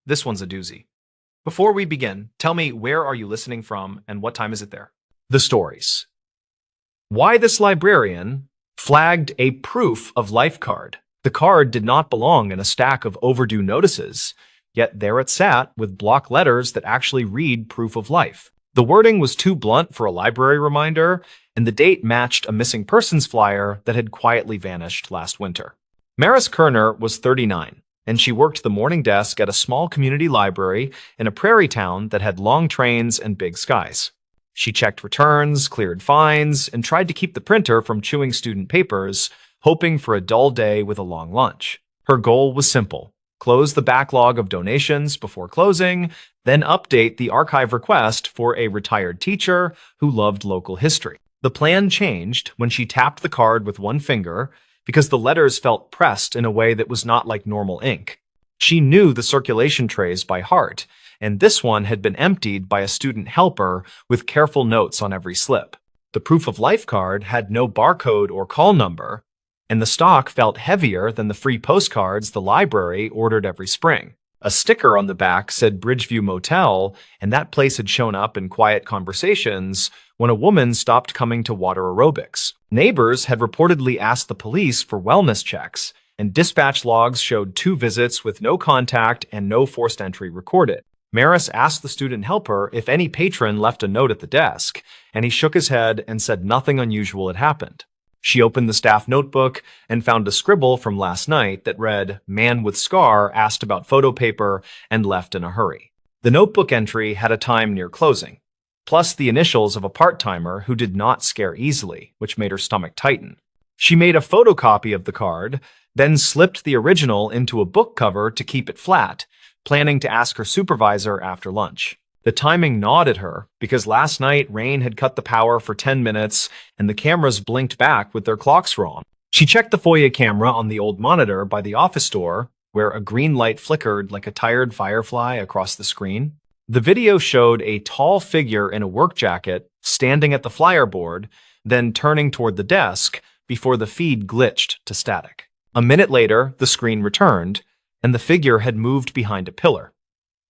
This one's a doozy. Before we begin, tell me, where are you listening from and what time is it there? The stories. Why this librarian flagged a proof of life card. The card did not belong in a stack of overdue notices, yet there it sat with block letters that actually read proof of life. The wording was too blunt for a library reminder, and the date matched a missing persons flyer that had quietly vanished last winter. Maris Kerner was 39, and she worked the morning desk at a small community library in a prairie town that had long trains and big skies. She checked returns, cleared fines, and tried to keep the printer from chewing student papers, hoping for a dull day with a long lunch. Her goal was simple: close the backlog of donations before closing, then update the archive request for a retired teacher who loved local history. The plan changed when she tapped the card with one finger because the letters felt pressed in a way that was not like normal ink. She knew the circulation trays by heart, and this one had been emptied by a student helper with careful notes on every slip. The proof of life card had no barcode or call number, and the stock felt heavier than the free postcards the library ordered every spring. A sticker on the back said Bridgeview Motel, and that place had shown up in quiet conversations when a woman stopped coming to water aerobics. Neighbors had reportedly asked the police for wellness checks, and dispatch logs showed 2 visits with no contact and no forced entry recorded. Maris asked the student helper if any patron left a note at the desk, and he shook his head and said nothing unusual had happened. She opened the staff notebook and found a scribble from last night that read, "Man with scar asked about photo paper and left in a hurry." The notebook entry had a time near closing, plus the initials of a part-timer who did not scare easily, which made her stomach tighten. She made a photocopy of the card, then slipped the original into a book cover to keep it flat, planning to ask her supervisor after lunch. The timing gnawed at her because last night rain had cut the power for 10 minutes and the cameras blinked back with their clocks wrong. She checked the FOIA camera on the old monitor by the office door, where a green light flickered like a tired firefly across the screen. The video showed a tall figure in a work jacket standing at the flyer board, then turning toward the desk before the feed glitched to static. A minute later, the screen returned, and the figure had moved behind a pillar,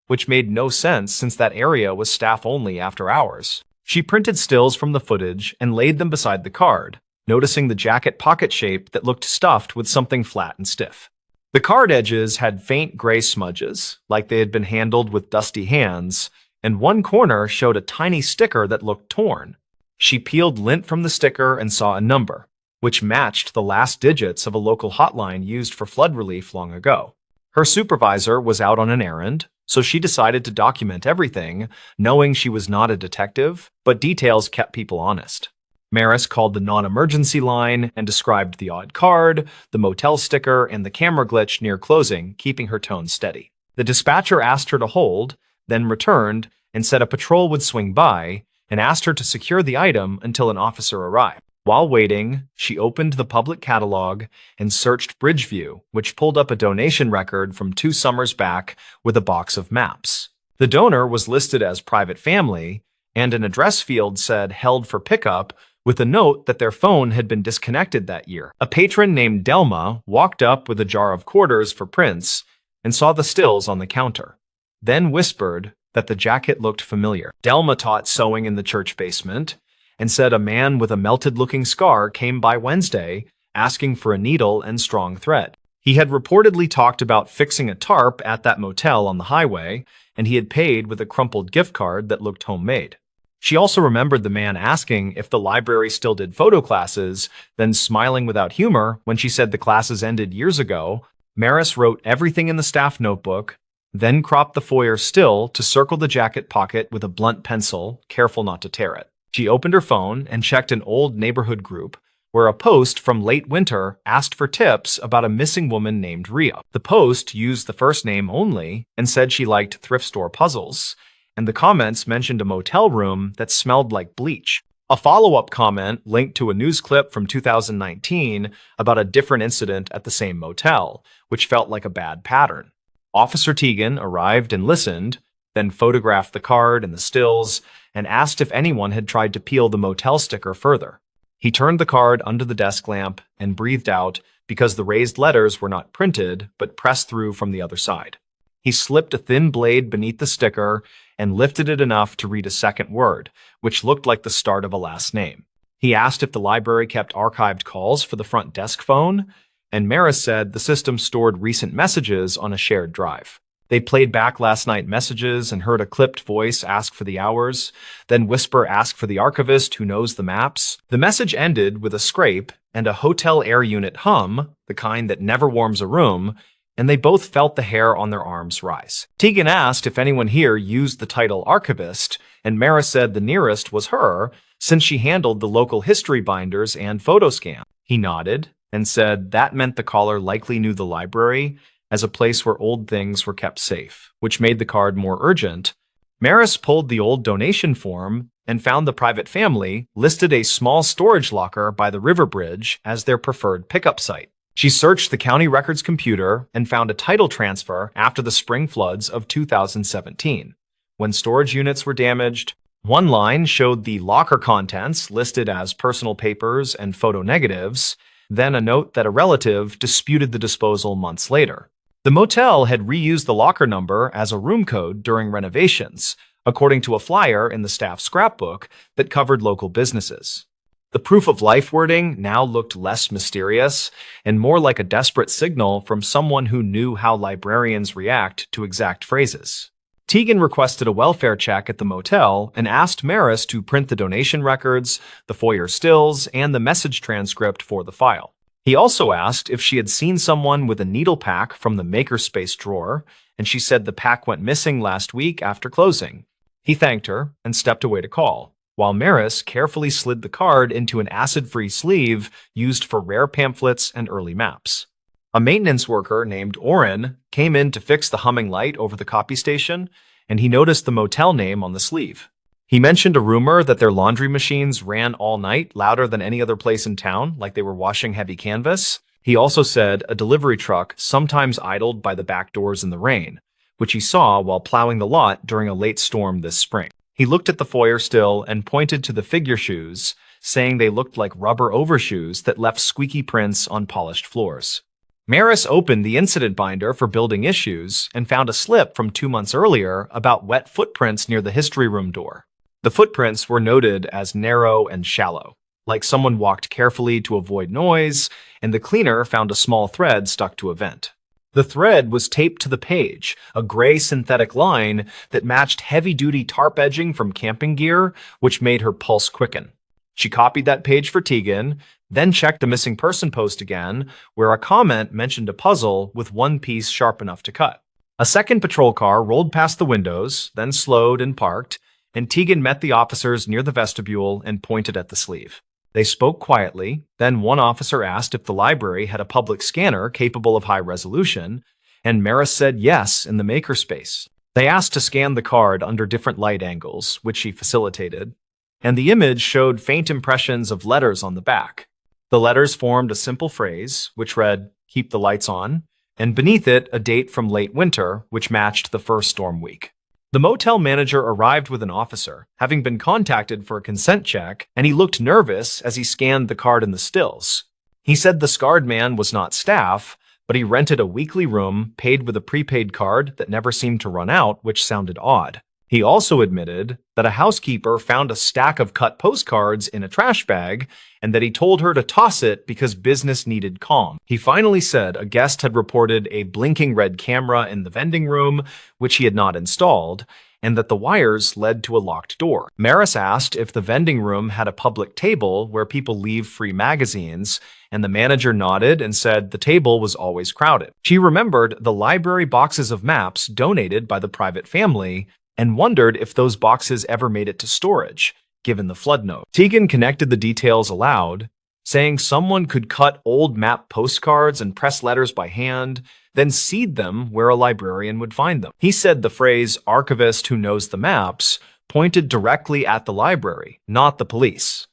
which made no sense since that area was staff only after hours. She printed stills from the footage and laid them beside the card, noticing the jacket pocket shape that looked stuffed with something flat and stiff. The card edges had faint gray smudges, like they had been handled with dusty hands, and one corner showed a tiny sticker that looked torn. She peeled lint from the sticker and saw a number, which matched the last digits of a local hotline used for flood relief long ago. Her supervisor was out on an errand, so she decided to document everything, knowing she was not a detective, but details kept people honest. Maris called the non-emergency line and described the odd card, the motel sticker, and the camera glitch near closing, keeping her tone steady. The dispatcher asked her to hold, then returned and said a patrol would swing by, and asked her to secure the item until an officer arrived. While waiting, she opened the public catalog and searched Bridgeview, which pulled up a donation record from 2 summers back with a box of maps. The donor was listed as private family, and an address field said held for pickup, with a note that their phone had been disconnected that year. A patron named Delma walked up with a jar of quarters for prints and saw the stills on the counter, then whispered that the jacket looked familiar. Delma taught sewing in the church basement, and said a man with a melted-looking scar came by Wednesday asking for a needle and strong thread. He had reportedly talked about fixing a tarp at that motel on the highway, and he had paid with a crumpled gift card that looked homemade. She also remembered the man asking if the library still did photo classes, then smiling without humor when she said the classes ended years ago. Maris wrote everything in the staff notebook, then cropped the foyer still to circle the jacket pocket with a blunt pencil, careful not to tear it. She opened her phone and checked an old neighborhood group where a post from late winter asked for tips about a missing woman named Ria. The post used the first name only and said she liked thrift store puzzles, and the comments mentioned a motel room that smelled like bleach. A follow-up comment linked to a news clip from 2019 about a different incident at the same motel, which felt like a bad pattern. Officer Teagan arrived and listened, then photographed the card and the stills, and asked if anyone had tried to peel the motel sticker further. He turned the card under the desk lamp and breathed out because the raised letters were not printed, but pressed through from the other side. He slipped a thin blade beneath the sticker and lifted it enough to read a second word, which looked like the start of a last name. He asked if the library kept archived calls for the front desk phone, and Maris said the system stored recent messages on a shared drive. They played back last night messages and heard a clipped voice ask for the hours, then whisper ask for the archivist who knows the maps. The message ended with a scrape and a hotel air unit hum, the kind that never warms a room, and they both felt the hair on their arms rise. Tegan asked if anyone here used the title archivist, and Maris said the nearest was her, since she handled the local history binders and photo scan. He nodded and said that meant the caller likely knew the library as a place where old things were kept safe, which made the card more urgent. Maris pulled the old donation form and found the private family listed a small storage locker by the river bridge as their preferred pickup site. She searched the county records computer and found a title transfer after the spring floods of 2017. When storage units were damaged, one line showed the locker contents listed as personal papers and photo negatives, then a note that a relative disputed the disposal months later. The motel had reused the locker number as a room code during renovations, according to a flyer in the staff scrapbook that covered local businesses. The proof of life wording now looked less mysterious and more like a desperate signal from someone who knew how librarians react to exact phrases. Tegan requested a welfare check at the motel and asked Maris to print the donation records, the foyer stills, and the message transcript for the file. He also asked if she had seen someone with a needle pack from the makerspace drawer, and she said the pack went missing last week after closing. He thanked her and stepped away to call, while Maris carefully slid the card into an acid-free sleeve used for rare pamphlets and early maps. A maintenance worker named Oren came in to fix the humming light over the copy station, and he noticed the motel name on the sleeve. He mentioned a rumor that their laundry machines ran all night, louder than any other place in town, like they were washing heavy canvas. He also said a delivery truck sometimes idled by the back doors in the rain, which he saw while plowing the lot during a late storm this spring. He looked at the foyer still and pointed to the figure shoes, saying they looked like rubber overshoes that left squeaky prints on polished floors. Maris opened the incident binder for building issues and found a slip from 2 months earlier about wet footprints near the history room door. The footprints were noted as narrow and shallow, like someone walked carefully to avoid noise, and the cleaner found a small thread stuck to a vent. The thread was taped to the page, a gray synthetic line that matched heavy-duty tarp edging from camping gear, which made her pulse quicken. She copied that page for Tegan, then checked the missing person post again, where a comment mentioned a puzzle with one piece sharp enough to cut. A second patrol car rolled past the windows, then slowed and parked, and Tegan met the officers near the vestibule and pointed at the sleeve. They spoke quietly, then one officer asked if the library had a public scanner capable of high resolution, and Maris said yes in the makerspace. They asked to scan the card under different light angles, which she facilitated, and the image showed faint impressions of letters on the back. The letters formed a simple phrase, which read, "Keep the lights on," and beneath it a date from late winter, which matched the first storm week. The motel manager arrived with an officer, having been contacted for a consent check, and he looked nervous as he scanned the card in the stills. He said the scarred man was not staff, but he rented a weekly room paid with a prepaid card that never seemed to run out, which sounded odd. He also admitted that a housekeeper found a stack of cut postcards in a trash bag and that he told her to toss it because business needed calm. He finally said a guest had reported a blinking red camera in the vending room, which he had not installed, and that the wires led to a locked door. Maris asked if the vending room had a public table where people leave free magazines, and the manager nodded and said the table was always crowded. She remembered the library boxes of maps donated by the private family and wondered if those boxes ever made it to storage, given the flood note. Tegan connected the details aloud, saying someone could cut old map postcards and press letters by hand, then seed them where a librarian would find them. He said the phrase "archivist who knows the maps" pointed directly at the library, not the police.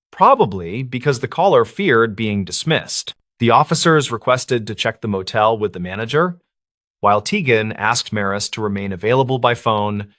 Probably because the caller feared being dismissed. The officers requested to check the motel with the manager, while Tegan asked Maris to remain available by phone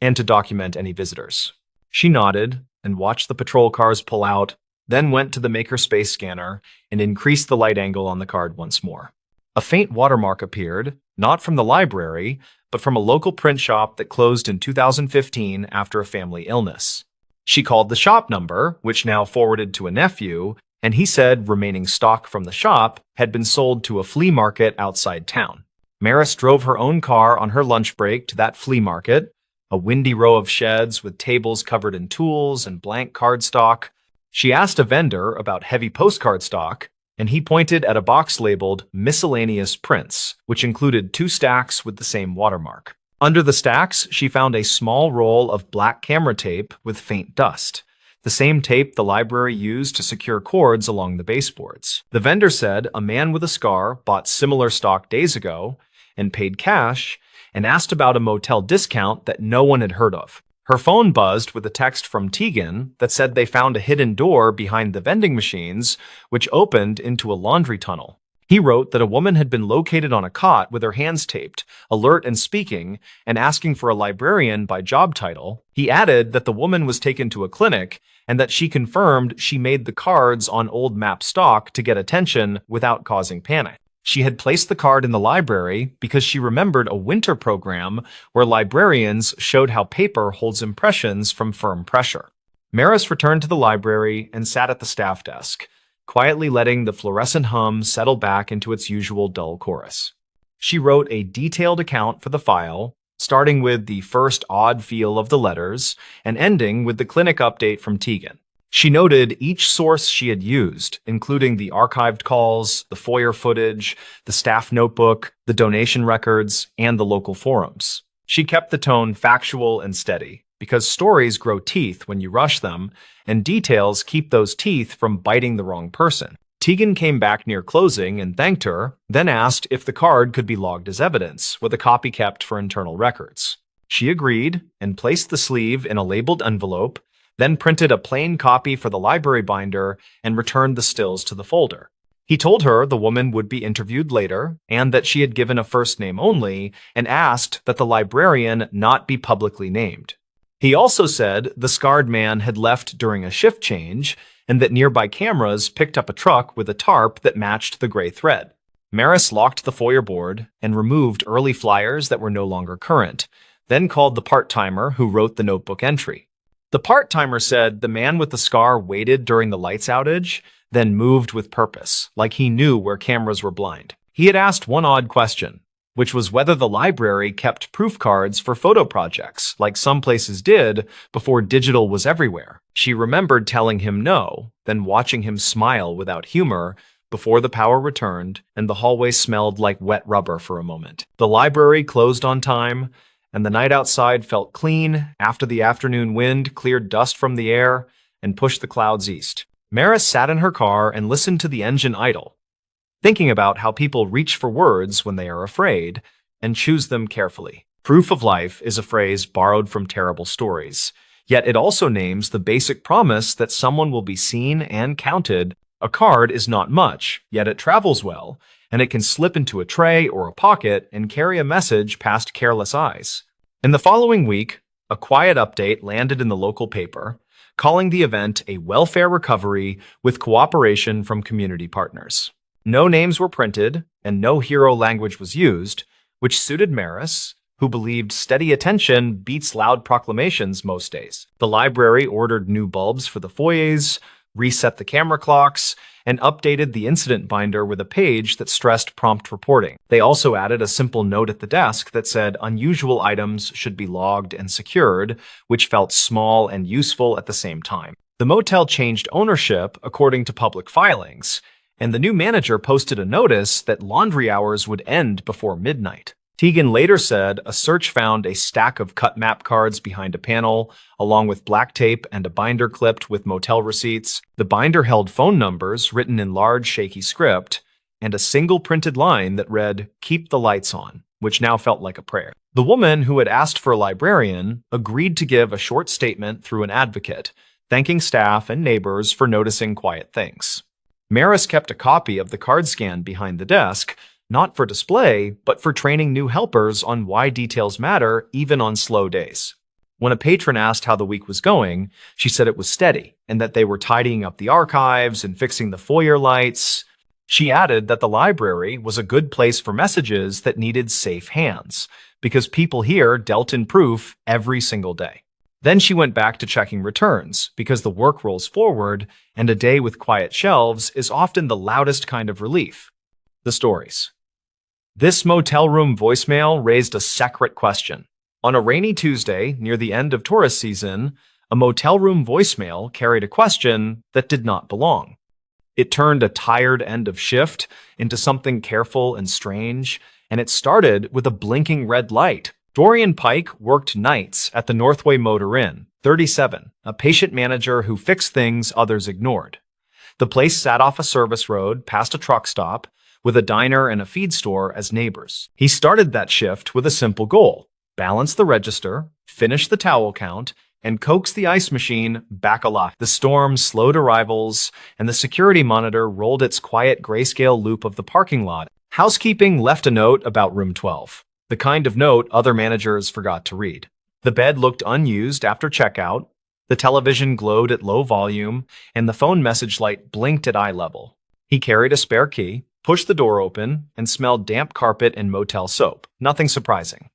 and to document any visitors. She nodded and watched the patrol cars pull out, then went to the makerspace scanner and increased the light angle on the card once more. A faint watermark appeared, not from the library, but from a local print shop that closed in 2015 after a family illness. She called the shop number, which now forwarded to a nephew, and he said remaining stock from the shop had been sold to a flea market outside town. Maris drove her own car on her lunch break to that flea market, a windy row of sheds with tables covered in tools and blank cardstock. She asked a vendor about heavy postcard stock, and he pointed at a box labeled Miscellaneous Prints, which included 2 stacks with the same watermark. Under the stacks, she found a small roll of black camera tape with faint dust, the same tape the library used to secure cords along the baseboards. The vendor said a man with a scar bought similar stock days ago and paid cash, and asked about a motel discount that no one had heard of. Her phone buzzed with a text from Tegan that said they found a hidden door behind the vending machines, which opened into a laundry tunnel. He wrote that a woman had been located on a cot with her hands taped, alert and speaking, and asking for a librarian by job title. He added that the woman was taken to a clinic and that she confirmed she made the cards on old map stock to get attention without causing panic. She had placed the card in the library because she remembered a winter program where librarians showed how paper holds impressions from firm pressure. Maris returned to the library and sat at the staff desk, quietly letting the fluorescent hum settle back into its usual dull chorus. She wrote a detailed account for the file, starting with the first odd feel of the letters and ending with the clinic update from Tegan. She noted each source she had used, including the archived calls, the foyer footage, the staff notebook, the donation records, and the local forums. She kept the tone factual and steady, because stories grow teeth when you rush them, and details keep those teeth from biting the wrong person. Tegan came back near closing and thanked her, then asked if the card could be logged as evidence, with a copy kept for internal records. She agreed and placed the sleeve in a labeled envelope, then printed a plain copy for the library binder and returned the stills to the folder. He told her the woman would be interviewed later and that she had given a first name only and asked that the librarian not be publicly named. He also said the scarred man had left during a shift change and that nearby cameras picked up a truck with a tarp that matched the gray thread. Maris locked the foyer board and removed early flyers that were no longer current, then called the part-timer who wrote the notebook entry. The part-timer said the man with the scar waited during the lights outage, then moved with purpose, like he knew where cameras were blind. He had asked one odd question, which was whether the library kept proof cards for photo projects, like some places did before digital was everywhere. She remembered telling him no, then watching him smile without humor before the power returned and the hallway smelled like wet rubber for a moment. The library closed on time, and the night outside felt clean after the afternoon wind cleared dust from the air and pushed the clouds east. Maris sat in her car and listened to the engine idle, thinking about how people reach for words when they are afraid and choose them carefully. Proof of life is a phrase borrowed from terrible stories, yet it also names the basic promise that someone will be seen and counted. A card is not much, yet it travels well, and it can slip into a tray or a pocket and carry a message past careless eyes. In the following week, a quiet update landed in the local paper, calling the event a welfare recovery with cooperation from community partners. No names were printed, and no hero language was used, which suited Maris, who believed steady attention beats loud proclamations most days. The library ordered new bulbs for the foyers, reset the camera clocks, and updated the incident binder with a page that stressed prompt reporting. They also added a simple note at the desk that said unusual items should be logged and secured, which felt small and useful at the same time. The motel changed ownership according to public filings, and the new manager posted a notice that laundry hours would end before midnight. Tegan later said a search found a stack of cut map cards behind a panel, along with black tape and a binder clipped with motel receipts. The binder held phone numbers written in large, shaky script, and a single printed line that read, "Keep the lights on," which now felt like a prayer. The woman who had asked for a librarian agreed to give a short statement through an advocate, thanking staff and neighbors for noticing quiet things. Maris kept a copy of the card scan behind the desk, not for display, but for training new helpers on why details matter even on slow days. When a patron asked how the week was going, she said it was steady and that they were tidying up the archives and fixing the foyer lights. She added that the library was a good place for messages that needed safe hands, because people here dealt in proof every single day. Then she went back to checking returns, because the work rolls forward, and a day with quiet shelves is often the loudest kind of relief. The stories. This motel room voicemail raised a separate question. On a rainy Tuesday, near the end of tourist season, a motel room voicemail carried a question that did not belong. It turned a tired end of shift into something careful and strange, and it started with a blinking red light. Dorian Pike worked nights at the Northway Motor Inn, 37, a patient manager who fixed things others ignored. The place sat off a service road past a truck stop, with a diner and a feed store as neighbors. He started that shift with a simple goal: balance the register, finish the towel count, and coax the ice machine back alive. The storm slowed arrivals, and the security monitor rolled its quiet grayscale loop of the parking lot. Housekeeping left a note about room 12, the kind of note other managers forgot to read. The bed looked unused after checkout, the television glowed at low volume, and the phone message light blinked at eye level. He carried a spare key, pushed the door open, and smelled damp carpet and motel soap. Nothing surprising.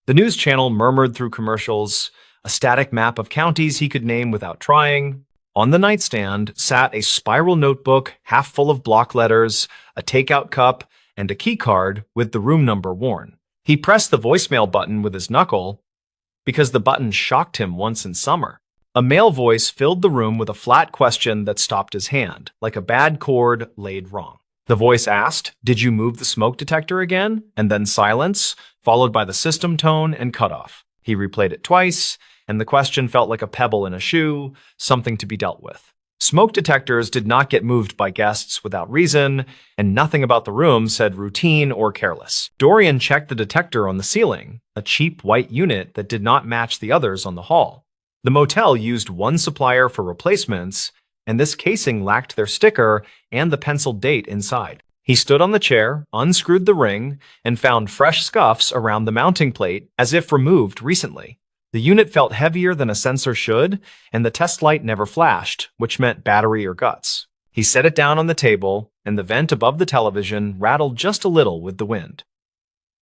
The news channel murmured through commercials, a static map of counties he could name without trying. On the nightstand sat a spiral notebook half full of block letters, a takeout cup, and a key card with the room number worn. He pressed the voicemail button with his knuckle because the button shocked him once in summer. A male voice filled the room with a flat question that stopped his hand, like a bad chord laid wrong. The voice asked, "Did you move the smoke detector again?" And then silence, followed by the system tone and cutoff. He replayed it twice, and the question felt like a pebble in a shoe, something to be dealt with. Smoke detectors did not get moved by guests without reason, and nothing about the room said routine or careless. Dorian checked the detector on the ceiling, a cheap white unit that did not match the others on the hall. The motel used one supplier for replacements, and this casing lacked their sticker and the penciled date inside. He stood on the chair, unscrewed the ring, and found fresh scuffs around the mounting plate, as if removed recently. The unit felt heavier than a sensor should, and the test light never flashed, which meant battery or guts. He set it down on the table, and the vent above the television rattled just a little with the wind.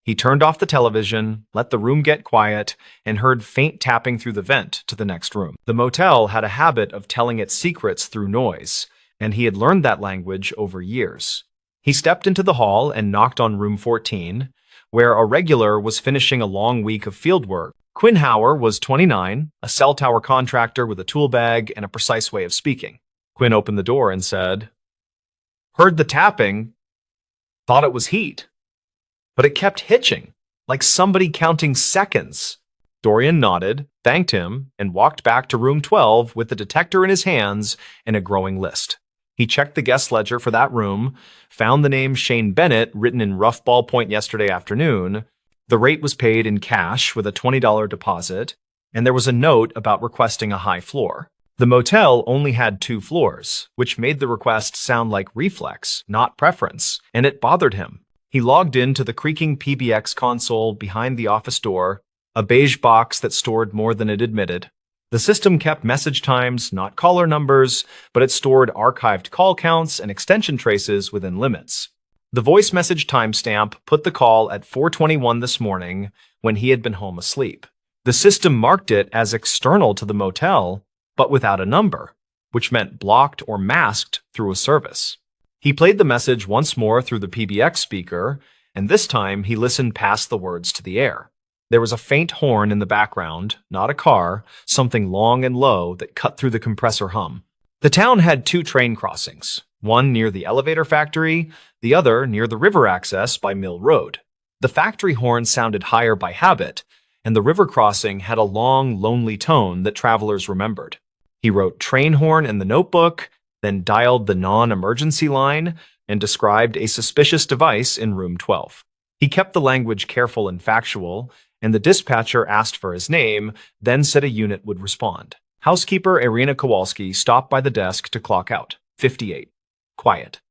He turned off the television, let the room get quiet, and heard faint tapping through the vent to the next room. The motel had a habit of telling its secrets through noise, and he had learned that language over years. He stepped into the hall and knocked on room 14, where a regular was finishing a long week of field work. Quinn Hauer was 29, a cell tower contractor with a tool bag and a precise way of speaking. Quinn opened the door and said, "Heard the tapping, thought it was heat. But it kept hitching, like somebody counting seconds." Dorian nodded, thanked him, and walked back to room 12 with the detector in his hands and a growing list. He checked the guest ledger for that room, found the name Shane Bennett written in rough ballpoint yesterday afternoon. The rate was paid in cash with a $20 deposit, and there was a note about requesting a high floor. The motel only had 2 floors, which made the request sound like reflex, not preference, and it bothered him. He logged into the creaking PBX console behind the office door, a beige box that stored more than it admitted. The system kept message times, not caller numbers, but it stored archived call counts and extension traces within limits. The voice message timestamp put the call at 4:21 this morning when he had been home asleep. The system marked it as external to the motel, but without a number, which meant blocked or masked through a service. He played the message once more through the PBX speaker, and this time he listened past the words to the air. There was a faint horn in the background, not a car, something long and low that cut through the compressor hum. The town had 2 train crossings, one near the elevator factory, the other near the river access by Mill Road. The factory horn sounded higher by habit, and the river crossing had a long, lonely tone that travelers remembered. He wrote train horn in the notebook, then dialed the non-emergency line and described a suspicious device in room 12. He kept the language careful and factual, and the dispatcher asked for his name, then said a unit would respond. Housekeeper Irina Kowalski stopped by the desk to clock out. 58. Quiet.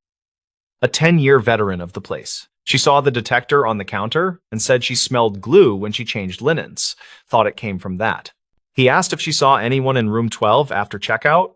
A 10-year veteran of the place. She saw the detector on the counter and said she smelled glue when she changed linens, thought it came from that. He asked if she saw anyone in room 12 after checkout,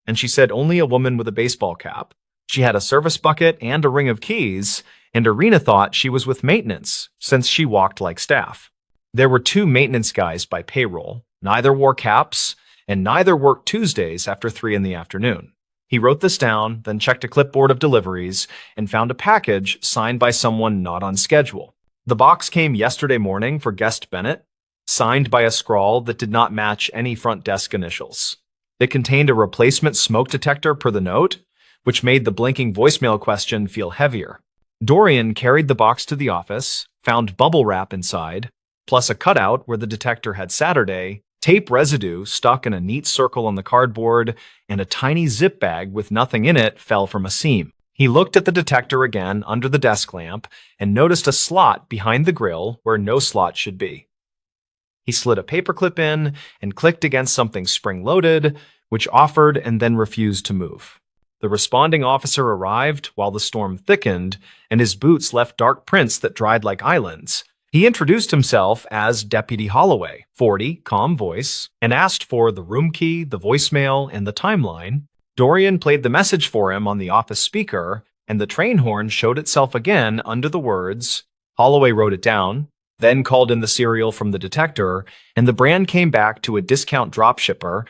and she said only a woman with a baseball cap, She had a service bucket and a ring of keys, and Irina thought she was with maintenance since she walked like staff. There were two maintenance guys by payroll. Neither wore caps, and neither worked Tuesdays after 3 in the afternoon. He wrote this down, then checked a clipboard of deliveries and found a package signed by someone not on schedule. The box came yesterday morning for guest Bennett, signed by a scrawl that did not match any front desk initials. It contained a replacement smoke detector per the note, which made the blinking voicemail question feel heavier. Dorian carried the box to the office, found bubble wrap inside, plus a cutout where the detector had Saturday, tape residue stuck in a neat circle on the cardboard, and a tiny zip bag with nothing in it fell from a seam. He looked at the detector again under the desk lamp and noticed a slot behind the grill where no slot should be. He slid a paperclip in and clicked against something spring-loaded, which offered and then refused to move. The responding officer arrived while the storm thickened, and his boots left dark prints that dried like islands. He introduced himself as Deputy Holloway, 40, calm voice, and asked for the room key, the voicemail, and the timeline. Dorian played the message for him on the office speaker, and the train horn showed itself again under the words. Holloway wrote it down, then called in the serial from the detector, and the brand came back to a discount dropshipper.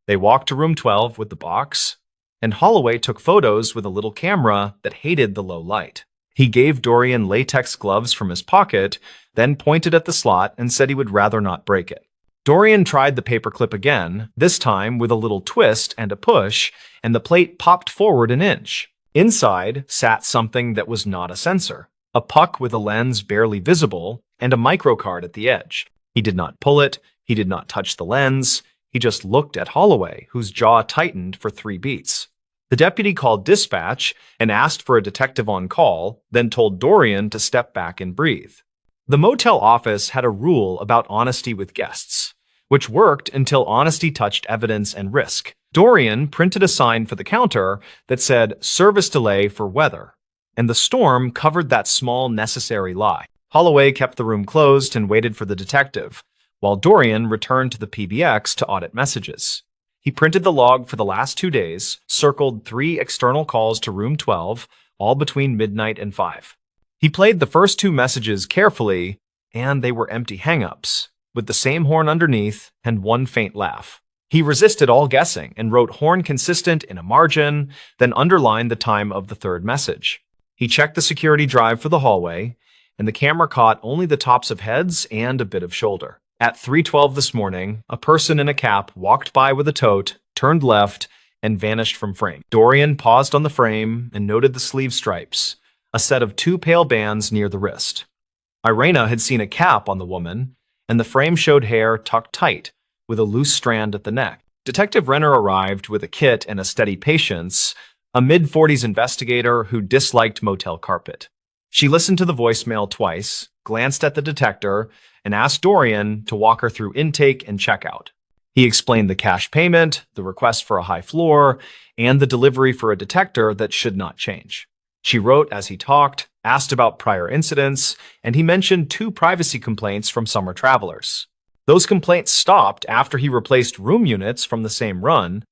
They walked to room 12 with the box, and Holloway took photos with a little camera that hated the low light. He gave Dorian latex gloves from his pocket, then pointed at the slot and said he would rather not break it. Dorian tried the paperclip again, this time with a little twist and a push, and the plate popped forward an inch. Inside sat something that was not a sensor, a puck with a lens barely visible, and a microcard at the edge. He did not pull it, he did not touch the lens, he just looked at Holloway, whose jaw tightened for 3 beats. The deputy called dispatch and asked for a detective on call, then told Dorian to step back and breathe. The motel office had a rule about honesty with guests, which worked until honesty touched evidence and risk. Dorian printed a sign for the counter that said, "Service delay for weather," and the storm covered that small necessary lie. Holloway kept the room closed and waited for the detective, while Dorian returned to the PBX to audit messages. He printed the log for the last 2 days, circled 3 external calls to room 12, all between midnight and 5. He played the first 2 messages carefully, and they were empty hang-ups, with the same horn underneath and 1 faint laugh. He resisted all guessing and wrote horn consistent in a margin, then underlined the time of the 3rd message. He checked the security drive for the hallway, and the camera caught only the tops of heads and a bit of shoulder. At 3:12 this morning, a person in a cap walked by with a tote, turned left, and vanished from frame. Dorian paused on the frame and noted the sleeve stripes, a set of 2 pale bands near the wrist. Irina had seen a cap on the woman, and the frame showed hair tucked tight, with a loose strand at the neck. Detective Renner arrived with a kit and a steady patience, a mid-40s investigator who disliked motel carpet. She listened to the voicemail twice, glanced at the detector, and asked Dorian to walk her through intake and checkout. He explained the cash payment, the request for a high floor, and the delivery for a detector that should not change. She wrote as he talked, asked about prior incidents, and he mentioned 2 privacy complaints from summer travelers. Those complaints stopped after he replaced room units from the same run,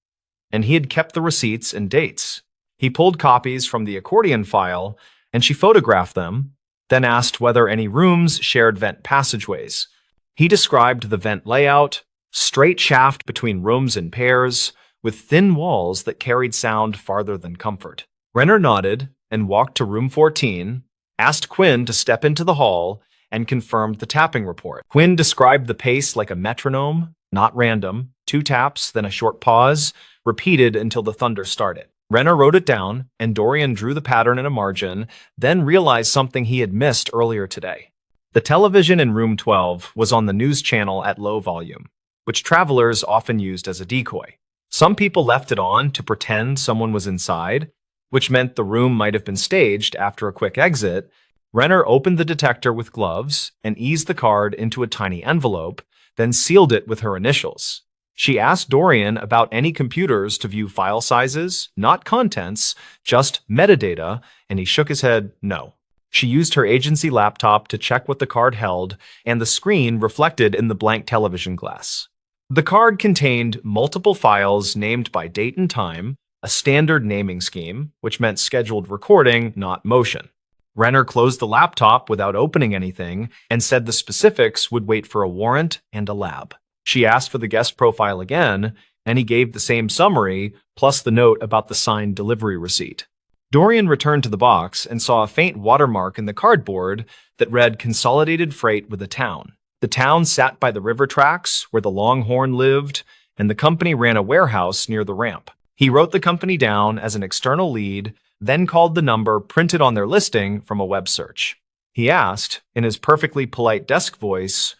and he had kept the receipts and dates. He pulled copies from the accordion file, and she photographed them, then asked whether any rooms shared vent passageways. He described the vent layout, straight shaft between rooms in pairs, with thin walls that carried sound farther than comfort. Renner nodded and walked to room 14, asked Quinn to step into the hall, and confirmed the tapping report. Quinn described the pace like a metronome, not random, 2 taps, then a short pause, repeated until the thunder started. Renner wrote it down, and Dorian drew the pattern in a margin, then realized something he had missed earlier today. The television in room 12 was on the news channel at low volume, which travelers often used as a decoy. Some people left it on to pretend someone was inside, which meant the room might have been staged after a quick exit. Renner opened the detector with gloves and eased the card into a tiny envelope, then sealed it with her initials. She asked Dorian about any computers to view file sizes, not contents, just metadata, and he shook his head no. She used her agency laptop to check what the card held, and the screen reflected in the blank television glass. The card contained multiple files named by date and time, a standard naming scheme, which meant scheduled recording, not motion. Renner closed the laptop without opening anything and said the specifics would wait for a warrant and a lab. She asked for the guest profile again, and he gave the same summary, plus the note about the signed delivery receipt. Dorian returned to the box and saw a faint watermark in the cardboard that read Consolidated Freight with a Town. The town sat by the river tracks where the Longhorn lived, and the company ran a warehouse near the ramp. He wrote the company down as an external lead, then called the number printed on their listing from a web search. He asked, in his perfectly polite desk voice,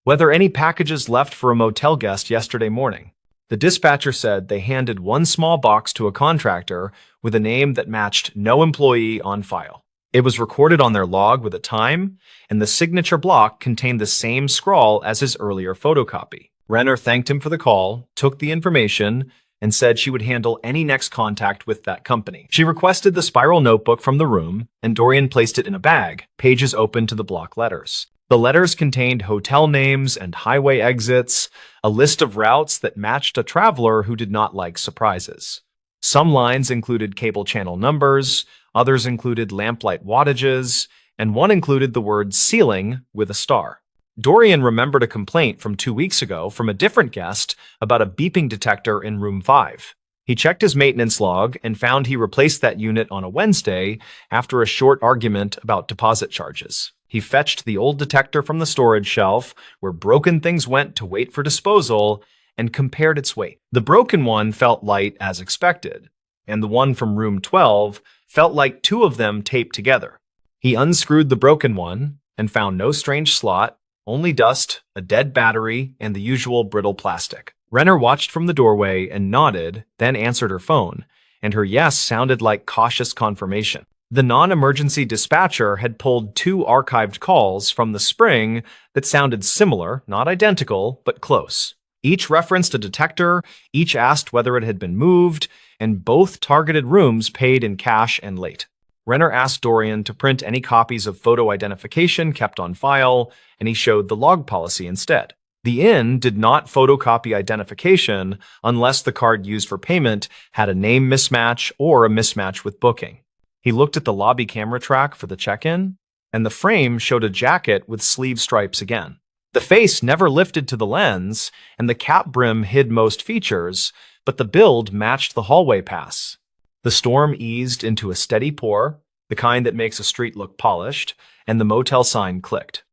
whether any packages left for a motel guest yesterday morning. The dispatcher said they handed one small box to a contractor with a name that matched no employee on file. It was recorded on their log with a time, and the signature block contained the same scrawl as his earlier photocopy. Renner thanked him for the call, took the information, and said she would handle any next contact with that company. She requested the spiral notebook from the room, and Dorian placed it in a bag, pages open to the block letters. The letters contained hotel names and highway exits, a list of routes that matched a traveler who did not like surprises. Some lines included cable channel numbers, others included lamplight wattages, and one included the word ceiling with a star. Dorian remembered a complaint from 2 weeks ago from a different guest about a beeping detector in room 5. He checked his maintenance log and found he replaced that unit on a Wednesday after a short argument about deposit charges. He fetched the old detector from the storage shelf, where broken things went to wait for disposal, and compared its weight. The broken one felt light as expected, and the one from room 12 felt like two of them taped together. He unscrewed the broken one and found no strange slot, only dust, a dead battery, and the usual brittle plastic. Renner watched from the doorway and nodded, then answered her phone, and her yes sounded like cautious confirmation. The non-emergency dispatcher had pulled 2 archived calls from the spring that sounded similar, not identical, but close. Each referenced a detector, each asked whether it had been moved, and both targeted rooms paid in cash and late. Renner asked Dorian to print any copies of photo identification kept on file, and he showed the log policy instead. The inn did not photocopy identification unless the card used for payment had a name mismatch or a mismatch with booking. He looked at the lobby camera track for the check-in, and the frame showed a jacket with sleeve stripes again. The face never lifted to the lens, and the cap brim hid most features, but the build matched the hallway pass. The storm eased into a steady pour, the kind that makes a street look polished, and the motel sign clicked.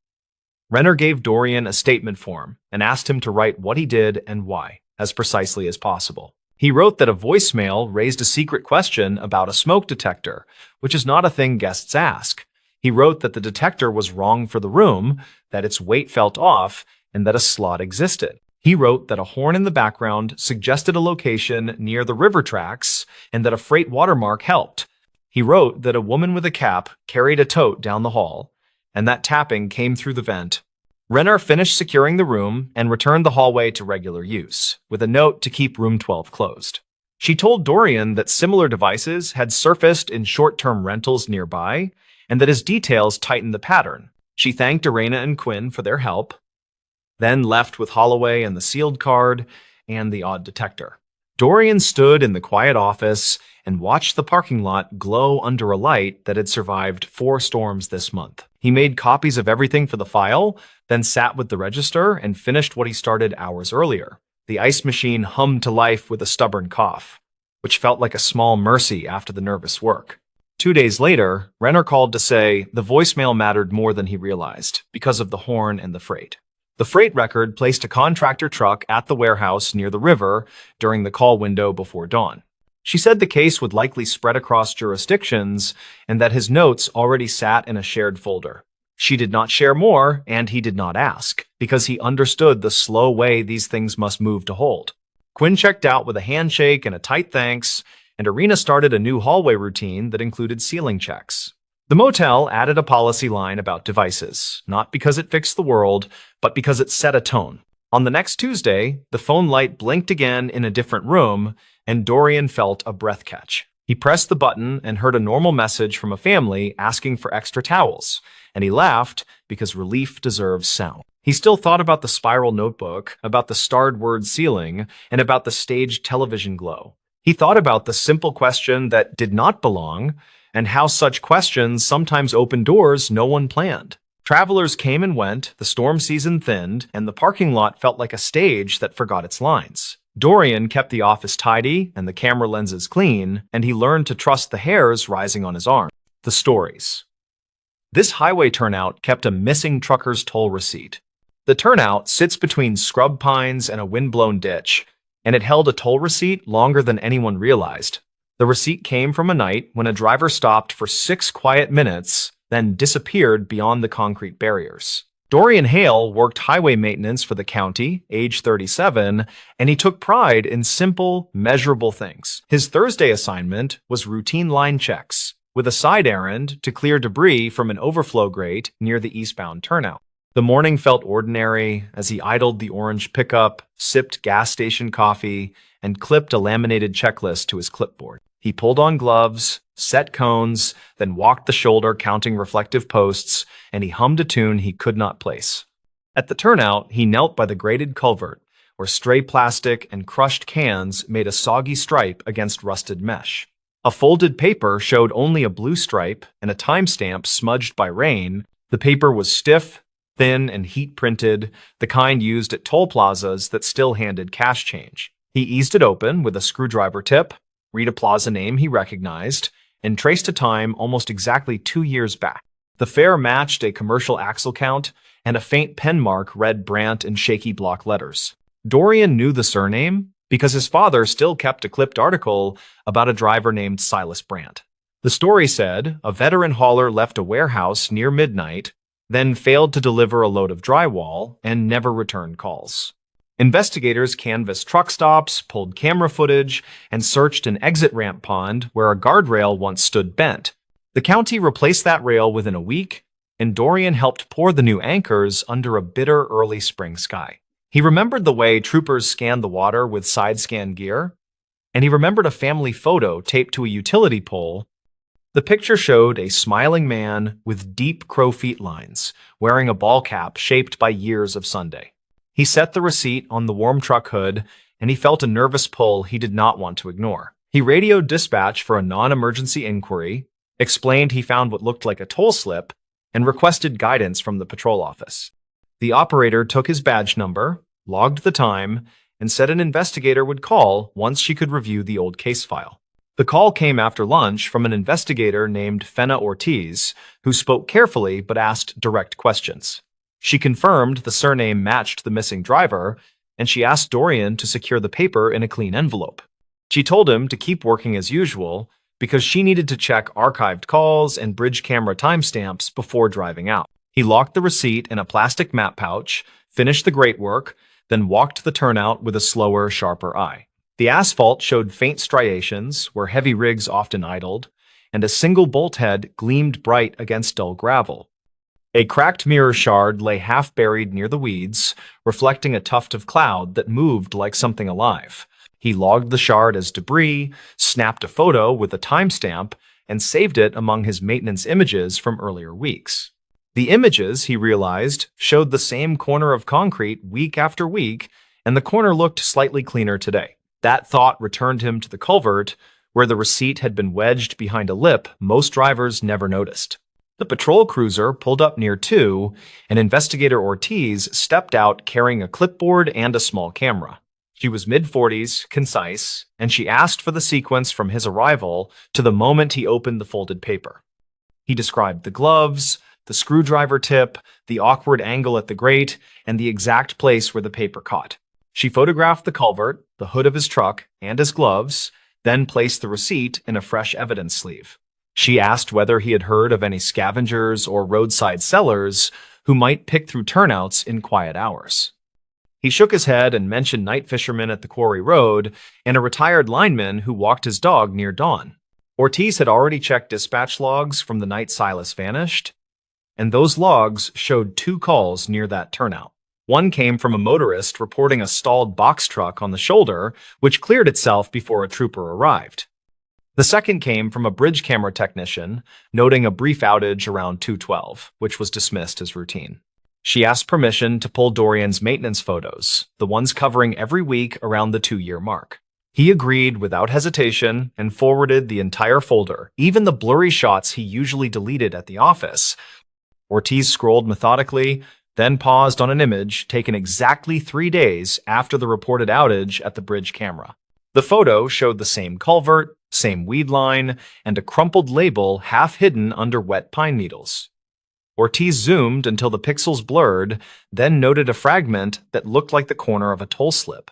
Renner gave Dorian a statement form and asked him to write what he did and why, as precisely as possible. He wrote that a voicemail raised a secret question about a smoke detector, which is not a thing guests ask. He wrote that the detector was wrong for the room, that its weight felt off, and that a slot existed. He wrote that a horn in the background suggested a location near the river tracks and that a freight watermark helped. He wrote that a woman with a cap carried a tote down the hall, and that tapping came through the vent. Renner finished securing the room and returned the hallway to regular use, with a note to keep room 12 closed. She told Dorian that similar devices had surfaced in short-term rentals nearby, and that his details tightened the pattern. She thanked Irena and Quinn for their help, then left with Holloway and the sealed card and the odd detector. Dorian stood in the quiet office and watched the parking lot glow under a light that had survived 4 storms this month. He made copies of everything for the file, then sat with the register and finished what he started hours earlier. The ice machine hummed to life with a stubborn cough, which felt like a small mercy after the nervous work. 2 days later, Renner called to say the voicemail mattered more than he realized because of the horn and the freight. The freight record placed a contractor truck at the warehouse near the river during the call window before dawn. She said the case would likely spread across jurisdictions and that his notes already sat in a shared folder. She did not share more, and he did not ask, because he understood the slow way these things must move to hold. Quinn checked out with a handshake and a tight thanks, and Irena started a new hallway routine that included ceiling checks. The motel added a policy line about devices, not because it fixed the world, but because it set a tone. On the next Tuesday, the phone light blinked again in a different room, and Dorian felt a breath catch. He pressed the button and heard a normal message from a family asking for extra towels, and he laughed because relief deserves sound. He still thought about the spiral notebook, about the starred word ceiling, and about the staged television glow. He thought about the simple question that did not belong and how such questions sometimes open doors no one planned. Travelers came and went, the storm season thinned, and the parking lot felt like a stage that forgot its lines. Dorian kept the office tidy and the camera lenses clean, and he learned to trust the hairs rising on his arm. The stories. This highway turnout kept a missing trucker's toll receipt. The turnout sits between scrub pines and a windblown ditch, and it held a toll receipt longer than anyone realized. The receipt came from a night when a driver stopped for 6 quiet minutes, then disappeared beyond the concrete barriers. Dorian Hale worked highway maintenance for the county, age 37, and he took pride in simple, measurable things. His Thursday assignment was routine line checks, with a side errand to clear debris from an overflow grate near the eastbound turnout. The morning felt ordinary as he idled the orange pickup, sipped gas station coffee, and clipped a laminated checklist to his clipboard. He pulled on gloves, set cones, then walked the shoulder counting reflective posts, and he hummed a tune he could not place. At the turnout, he knelt by the grated culvert, where stray plastic and crushed cans made a soggy stripe against rusted mesh. A folded paper showed only a blue stripe and a timestamp smudged by rain. The paper was stiff, thin, and heat-printed, the kind used at toll plazas that still handed cash change. He eased it open with a screwdriver tip, read a plaza name he recognized, and traced a time almost exactly 2 years back. The fare matched a commercial axle count, and a faint pen mark read Brandt in shaky block letters. Dorian knew the surname because his father still kept a clipped article about a driver named Silas Brandt. The story said a veteran hauler left a warehouse near midnight, then failed to deliver a load of drywall and never returned calls. Investigators canvassed truck stops, pulled camera footage, and searched an exit ramp pond where a guardrail once stood bent. The county replaced that rail within a week, and Dorian helped pour the new anchors under a bitter early spring sky. He remembered the way troopers scanned the water with side-scan gear, and he remembered a family photo taped to a utility pole. The picture showed a smiling man with deep crow feet lines, wearing a ball cap shaped by years of Sunday. He set the receipt on the warm truck hood, and he felt a nervous pull he did not want to ignore. He radioed dispatch for a non-emergency inquiry, explained he found what looked like a toll slip, and requested guidance from the patrol office. The operator took his badge number, logged the time, and said an investigator would call once she could review the old case file. The call came after lunch from an investigator named Fenna Ortiz, who spoke carefully but asked direct questions. She confirmed the surname matched the missing driver, and she asked Dorian to secure the paper in a clean envelope. She told him to keep working as usual because she needed to check archived calls and bridge camera timestamps before driving out. He locked the receipt in a plastic map pouch, finished the great work, then walked the turnout with a slower, sharper eye. The asphalt showed faint striations where heavy rigs often idled, and a single bolt head gleamed bright against dull gravel. A cracked mirror shard lay half buried near the weeds, reflecting a tuft of cloud that moved like something alive. He logged the shard as debris, snapped a photo with a timestamp, and saved it among his maintenance images from earlier weeks. The images, he realized, showed the same corner of concrete week after week, and the corner looked slightly cleaner today. That thought returned him to the culvert, where the receipt had been wedged behind a lip most drivers never noticed. The patrol cruiser pulled up near too, and Investigator Ortiz stepped out carrying a clipboard and a small camera. She was mid-40s, concise, and she asked for the sequence from his arrival to the moment he opened the folded paper. He described the gloves, the screwdriver tip, the awkward angle at the grate, and the exact place where the paper caught. She photographed the culvert, the hood of his truck, and his gloves, then placed the receipt in a fresh evidence sleeve. She asked whether he had heard of any scavengers or roadside sellers who might pick through turnouts in quiet hours. He shook his head and mentioned night fishermen at the quarry road and a retired lineman who walked his dog near dawn. Ortiz had already checked dispatch logs from the night Silas vanished, and those logs showed 2 calls near that turnout. One came from a motorist reporting a stalled box truck on the shoulder, which cleared itself before a trooper arrived. The second came from a bridge camera technician, noting a brief outage around 2:12, which was dismissed as routine. She asked permission to pull Dorian's maintenance photos, the ones covering every week around the 2-year mark. He agreed without hesitation and forwarded the entire folder, even the blurry shots he usually deleted at the office. Ortiz scrolled methodically, then paused on an image taken exactly 3 days after the reported outage at the bridge camera. The photo showed the same culvert, same weed line, and a crumpled label half hidden under wet pine needles. Ortiz zoomed until the pixels blurred, then noted a fragment that looked like the corner of a toll slip.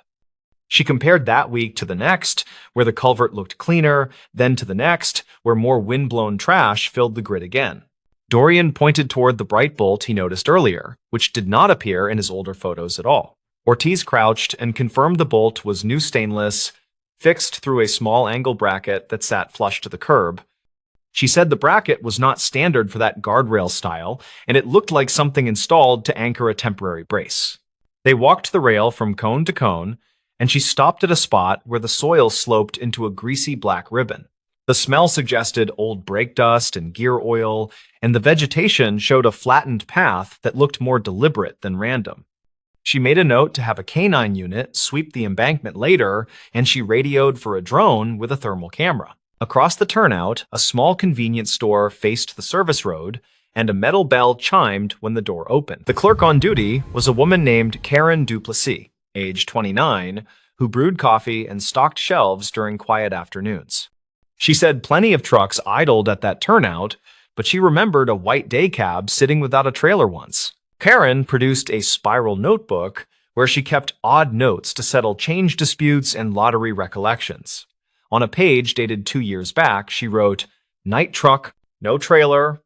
She compared that week to the next, where the culvert looked cleaner, then to the next, where more wind-blown trash filled the grid again. Dorian pointed toward the bright bolt he noticed earlier, which did not appear in his older photos at all. Ortiz crouched and confirmed the bolt was new stainless, fixed through a small angle bracket that sat flush to the curb. She said the bracket was not standard for that guardrail style, and it looked like something installed to anchor a temporary brace. They walked the rail from cone to cone, and she stopped at a spot where the soil sloped into a greasy black ribbon. The smell suggested old brake dust and gear oil, and the vegetation showed a flattened path that looked more deliberate than random. She made a note to have a canine unit sweep the embankment later, and she radioed for a drone with a thermal camera. Across the turnout, a small convenience store faced the service road, and a metal bell chimed when the door opened. The clerk on duty was a woman named Karen Duplessis, age 29, who brewed coffee and stocked shelves during quiet afternoons. She said plenty of trucks idled at that turnout, but she remembered a white day cab sitting without a trailer once. Karen produced a spiral notebook where she kept odd notes to settle change disputes and lottery recollections. On a page dated 2 years back, she wrote, "Night truck, no trailer,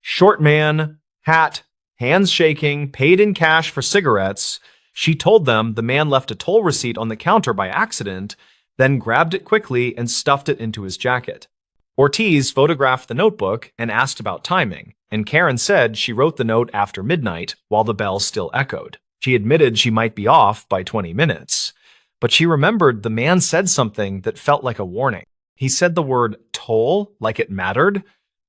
short man, hat, hands shaking, paid in cash for cigarettes." She told them the man left a toll receipt on the counter by accident, then grabbed it quickly and stuffed it into his jacket. Ortiz photographed the notebook and asked about timing, and Karen said she wrote the note after midnight while the bell still echoed. She admitted she might be off by 20 minutes, but she remembered the man said something that felt like a warning. He said the word toll like it mattered.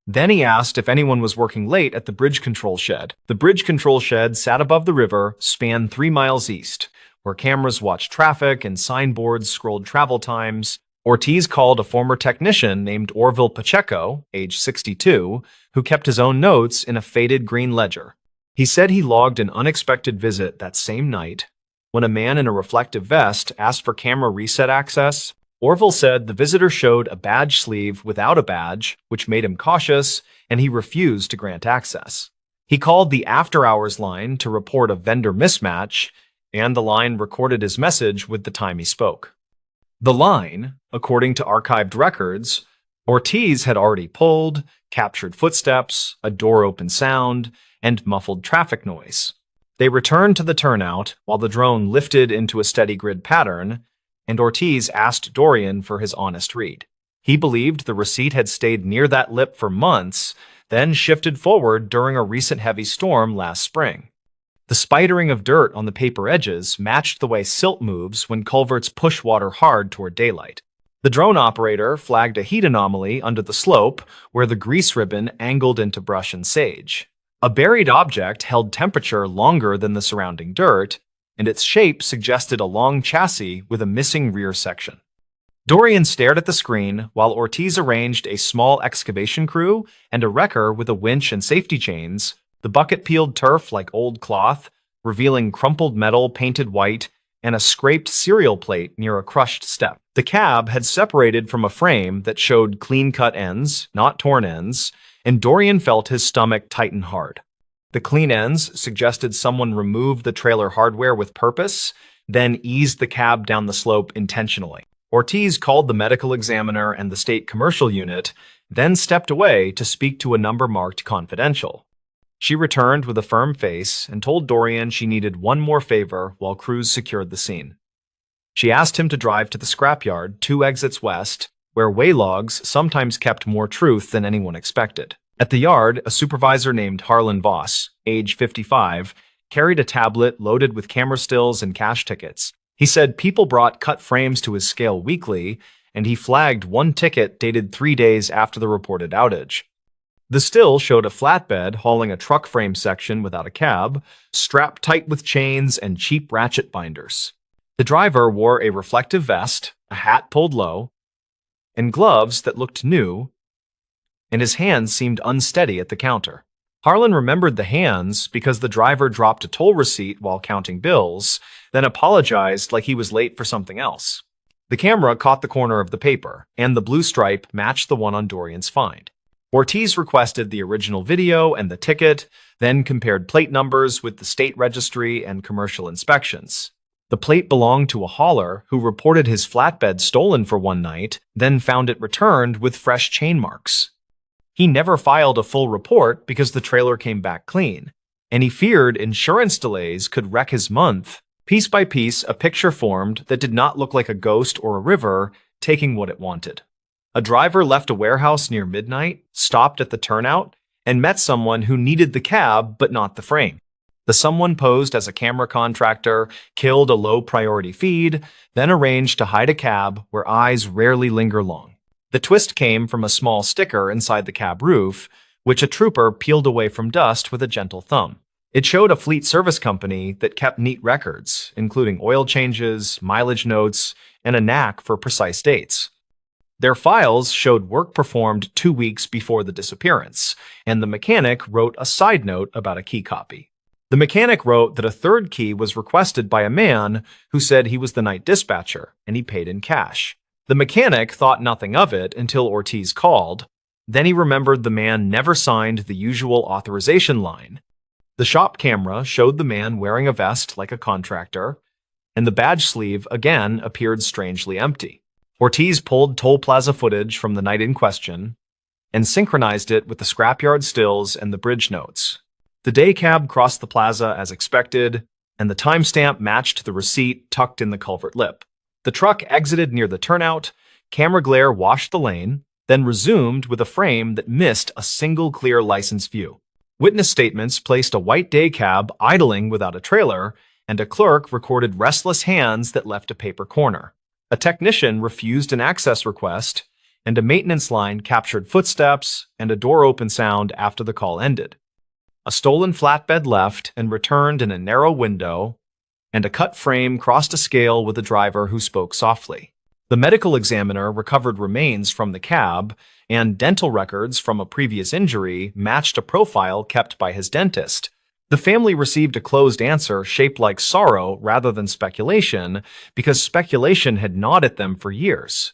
Then he asked if anyone was working late at the bridge control shed. The bridge control shed sat above the river, spanned 3 miles east, where cameras watched traffic and signboards scrolled travel times. Ortiz called a former technician named Orville Pacheco, age 62, who kept his own notes in a faded green ledger. He said he logged an unexpected visit that same night. When a man in a reflective vest asked for camera reset access, Orville said the visitor showed a badge sleeve without a badge, which made him cautious, and he refused to grant access. He called the after-hours line to report a vendor mismatch, and the line recorded his message with the time he spoke. The line, according to archived records, Ortiz had already pulled, captured footsteps, a door-open sound, and muffled traffic noise. They returned to the turnout while the drone lifted into a steady grid pattern, and Ortiz asked Dorian for his honest read. He believed the receipt had stayed near that lip for months, then shifted forward during a recent heavy storm last spring. The spidering of dirt on the paper edges matched the way silt moves when culverts push water hard toward daylight. The drone operator flagged a heat anomaly under the slope where the grease ribbon angled into brush and sage. A buried object held temperature longer than the surrounding dirt, and its shape suggested a long chassis with a missing rear section. Dorian stared at the screen while Ortiz arranged a small excavation crew and a wrecker with a winch and safety chains. The bucket peeled turf like old cloth, revealing crumpled metal painted white and a scraped cereal plate near a crushed step. The cab had separated from a frame that showed clean-cut ends, not torn ends, and Dorian felt his stomach tighten hard. The clean ends suggested someone removed the trailer hardware with purpose, then eased the cab down the slope intentionally. Ortiz called the medical examiner and the state commercial unit, then stepped away to speak to a number marked confidential. She returned with a firm face and told Dorian she needed one more favor while crews secured the scene. She asked him to drive to the scrapyard 2 exits west, where way logs sometimes kept more truth than anyone expected. At the yard, a supervisor named Harlan Voss, age 55, carried a tablet loaded with camera stills and cash tickets. He said people brought cut frames to his scale weekly, and he flagged one ticket dated 3 days after the reported outage. The still showed a flatbed hauling a truck frame section without a cab, strapped tight with chains and cheap ratchet binders. The driver wore a reflective vest, a hat pulled low, and gloves that looked new, and his hands seemed unsteady at the counter. Harlan remembered the hands because the driver dropped a toll receipt while counting bills, then apologized like he was late for something else. The camera caught the corner of the paper, and the blue stripe matched the one on Dorian's find. Ortiz requested the original video and the ticket, then compared plate numbers with the state registry and commercial inspections. The plate belonged to a hauler who reported his flatbed stolen for one night, then found it returned with fresh chain marks. He never filed a full report because the trailer came back clean, and he feared insurance delays could wreck his month. Piece by piece, a picture formed that did not look like a ghost or a river taking what it wanted. A driver left a warehouse near midnight, stopped at the turnout, and met someone who needed the cab but not the frame. The someone posed as a camera contractor, killed a low-priority feed, then arranged to hide a cab where eyes rarely linger long. The twist came from a small sticker inside the cab roof, which a trooper peeled away from dust with a gentle thumb. It showed a fleet service company that kept neat records, including oil changes, mileage notes, and a knack for precise dates. Their files showed work performed 2 weeks before the disappearance, and the mechanic wrote a side note about a key copy. The mechanic wrote that a third key was requested by a man who said he was the night dispatcher, and he paid in cash. The mechanic thought nothing of it until Ortiz called. Then he remembered the man never signed the usual authorization line. The shop camera showed the man wearing a vest like a contractor, and the badge sleeve again appeared strangely empty. Ortiz pulled toll plaza footage from the night in question and synchronized it with the scrapyard stills and the bridge notes. The day cab crossed the plaza as expected, and the timestamp matched the receipt tucked in the culvert lip. The truck exited near the turnout, camera glare washed the lane, then resumed with a frame that missed a single clear license view. Witness statements placed a white day cab idling without a trailer, and a clerk recorded restless hands that left a paper corner. A technician refused an access request, and a maintenance line captured footsteps and a door open sound after the call ended. A stolen flatbed left and returned in a narrow window, and a cut frame crossed a scale with a driver who spoke softly. The medical examiner recovered remains from the cab, and dental records from a previous injury matched a profile kept by his dentist. The family received a closed answer shaped like sorrow rather than speculation, because speculation had gnawed at them for years.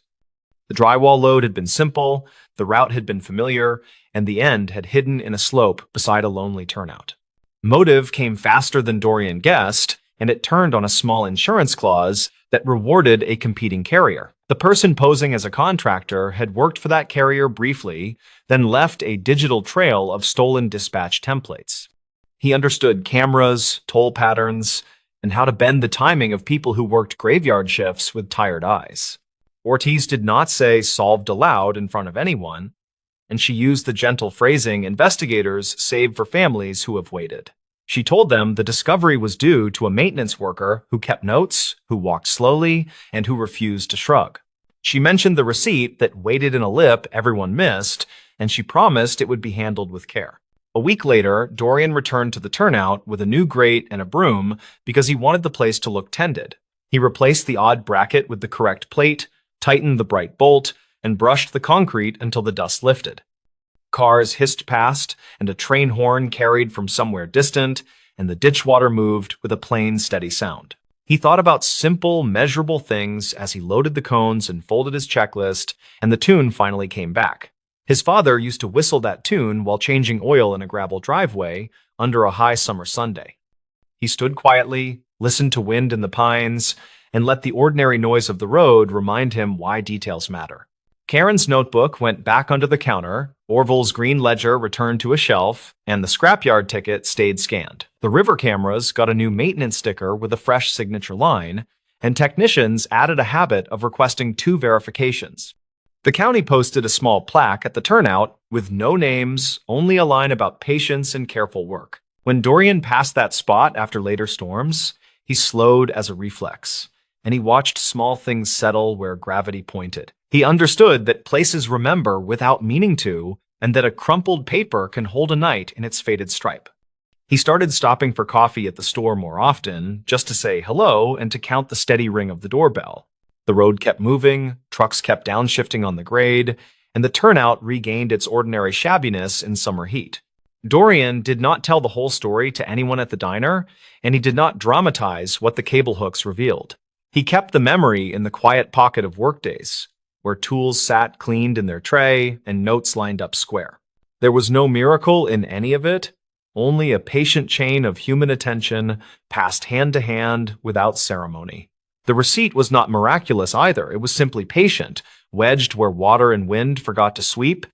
The drywall load had been simple, the route had been familiar, and the end had hidden in a slope beside a lonely turnout. Motive came faster than Dorian guessed, and it turned on a small insurance clause that rewarded a competing carrier. The person posing as a contractor had worked for that carrier briefly, then left a digital trail of stolen dispatch templates. He understood cameras, toll patterns, and how to bend the timing of people who worked graveyard shifts with tired eyes. Ortiz did not say solved aloud in front of anyone, and she used the gentle phrasing investigators save for families who have waited. She told them the discovery was due to a maintenance worker who kept notes, who walked slowly, and who refused to shrug. She mentioned the receipt that waited in a lip everyone missed, and she promised it would be handled with care. A week later, Dorian returned to the turnout with a new grate and a broom because he wanted the place to look tended. He replaced the odd bracket with the correct plate, tightened the bright bolt, and brushed the concrete until the dust lifted. Cars hissed past, and a train horn carried from somewhere distant, and the ditch water moved with a plain, steady sound. He thought about simple, measurable things as he loaded the cones and folded his checklist, and the tune finally came back. His father used to whistle that tune while changing oil in a gravel driveway under a high summer Sunday. He stood quietly, listened to wind in the pines, and let the ordinary noise of the road remind him why details matter. Karen's notebook went back under the counter, Orville's green ledger returned to a shelf, and the scrapyard ticket stayed scanned. The river cameras got a new maintenance sticker with a fresh signature line, and technicians added a habit of requesting 2 verifications. The county posted a small plaque at the turnout with no names, only a line about patience and careful work. When Dorian passed that spot after later storms, he slowed as a reflex, and he watched small things settle where gravity pointed. He understood that places remember without meaning to, and that a crumpled paper can hold a night in its faded stripe. He started stopping for coffee at the store more often, just to say hello and to count the steady ring of the doorbell. The road kept moving, trucks kept downshifting on the grade, and the turnout regained its ordinary shabbiness in summer heat. Dorian did not tell the whole story to anyone at the diner, and he did not dramatize what the cable hooks revealed. He kept the memory in the quiet pocket of workdays, where tools sat cleaned in their tray and notes lined up square. There was no miracle in any of it, only a patient chain of human attention passed hand to hand without ceremony. The receipt was not miraculous either, it was simply patient, wedged where water and wind forgot to sweep.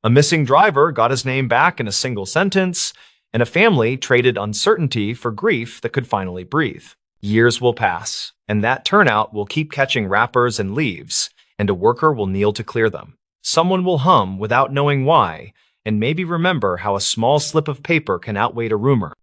A missing driver got his name back in a single sentence, and a family traded uncertainty for grief that could finally breathe. Years will pass, and that turnout will keep catching wrappers and leaves, and a worker will kneel to clear them. Someone will hum without knowing why, and maybe remember how a small slip of paper can outweigh a rumor.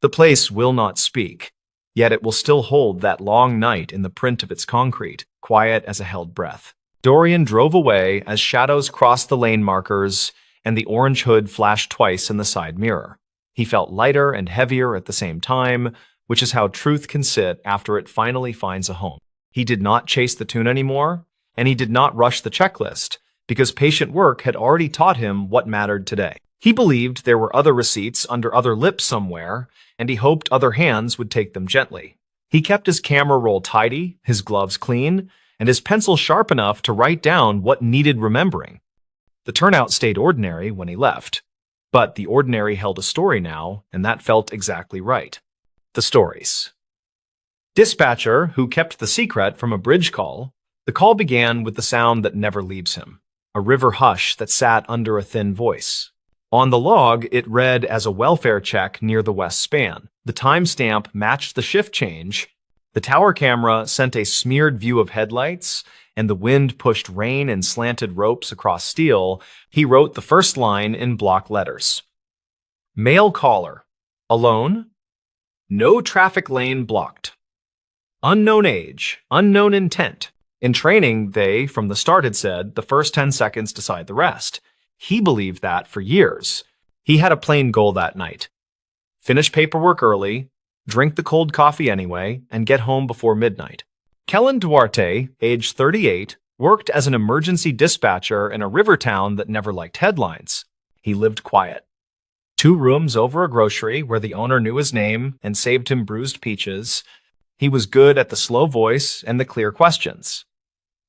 The place will not speak, yet it will still hold that long night in the print of its concrete, quiet as a held breath. Dorian drove away as shadows crossed the lane markers and the orange hood flashed twice in the side mirror. He felt lighter and heavier at the same time, which is how truth can sit after it finally finds a home. He did not chase the tune anymore, and he did not rush the checklist, because patient work had already taught him what mattered today. He believed there were other receipts under other lips somewhere, and he hoped other hands would take them gently. He kept his camera roll tidy, his gloves clean, and his pencil sharp enough to write down what needed remembering. The turnout stayed ordinary when he left, but the ordinary held a story now, and that felt exactly right. The stories. Dispatcher, who kept the secret from a bridge call, the call began with the sound that never leaves him, a river hush that sat under a thin voice. On the log, it read as a welfare check near the west span. The timestamp matched the shift change. The tower camera sent a smeared view of headlights, and the wind pushed rain and slanted ropes across steel. He wrote the first line in block letters. Male caller. Alone? No traffic lane blocked. Unknown age. Unknown intent. In training, they, from the start, had said, the first 10 seconds decide the rest. He believed that for years. He had a plain goal that night. Finish paperwork early, drink the cold coffee anyway, and get home before midnight. Kellen Duarte, age 38, worked as an emergency dispatcher in a river town that never liked headlines. He lived quiet. 2 rooms over a grocery where the owner knew his name and saved him bruised peaches. He was good at the slow voice and the clear questions.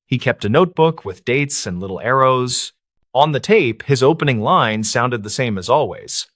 He kept a notebook with dates and little arrows. On the tape, his opening line sounded the same as always.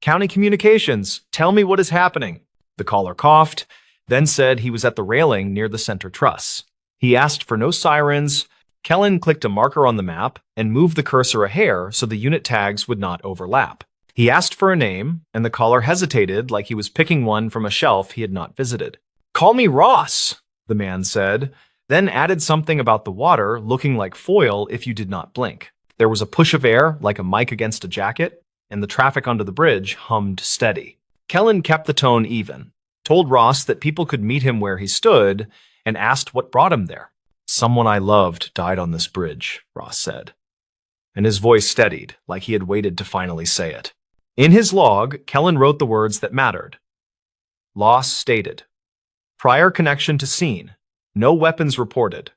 County Communications, tell me what is happening. The caller coughed, then said he was at the railing near the center truss. He asked for no sirens. Kellen clicked a marker on the map and moved the cursor a hair so the unit tags would not overlap. He asked for a name, and the caller hesitated like he was picking one from a shelf he had not visited. Call me Ross, the man said, then added something about the water looking like foil if you did not blink. There was a push of air like a mic against a jacket, and the traffic under the bridge hummed steady. Kellen kept the tone even, told Ross that people could meet him where he stood, and asked what brought him there. Someone I loved died on this bridge, Ross said. And his voice steadied, like he had waited to finally say it. In his log, Kellen wrote the words that mattered. Loss stated. Prior connection to scene. No weapons reported.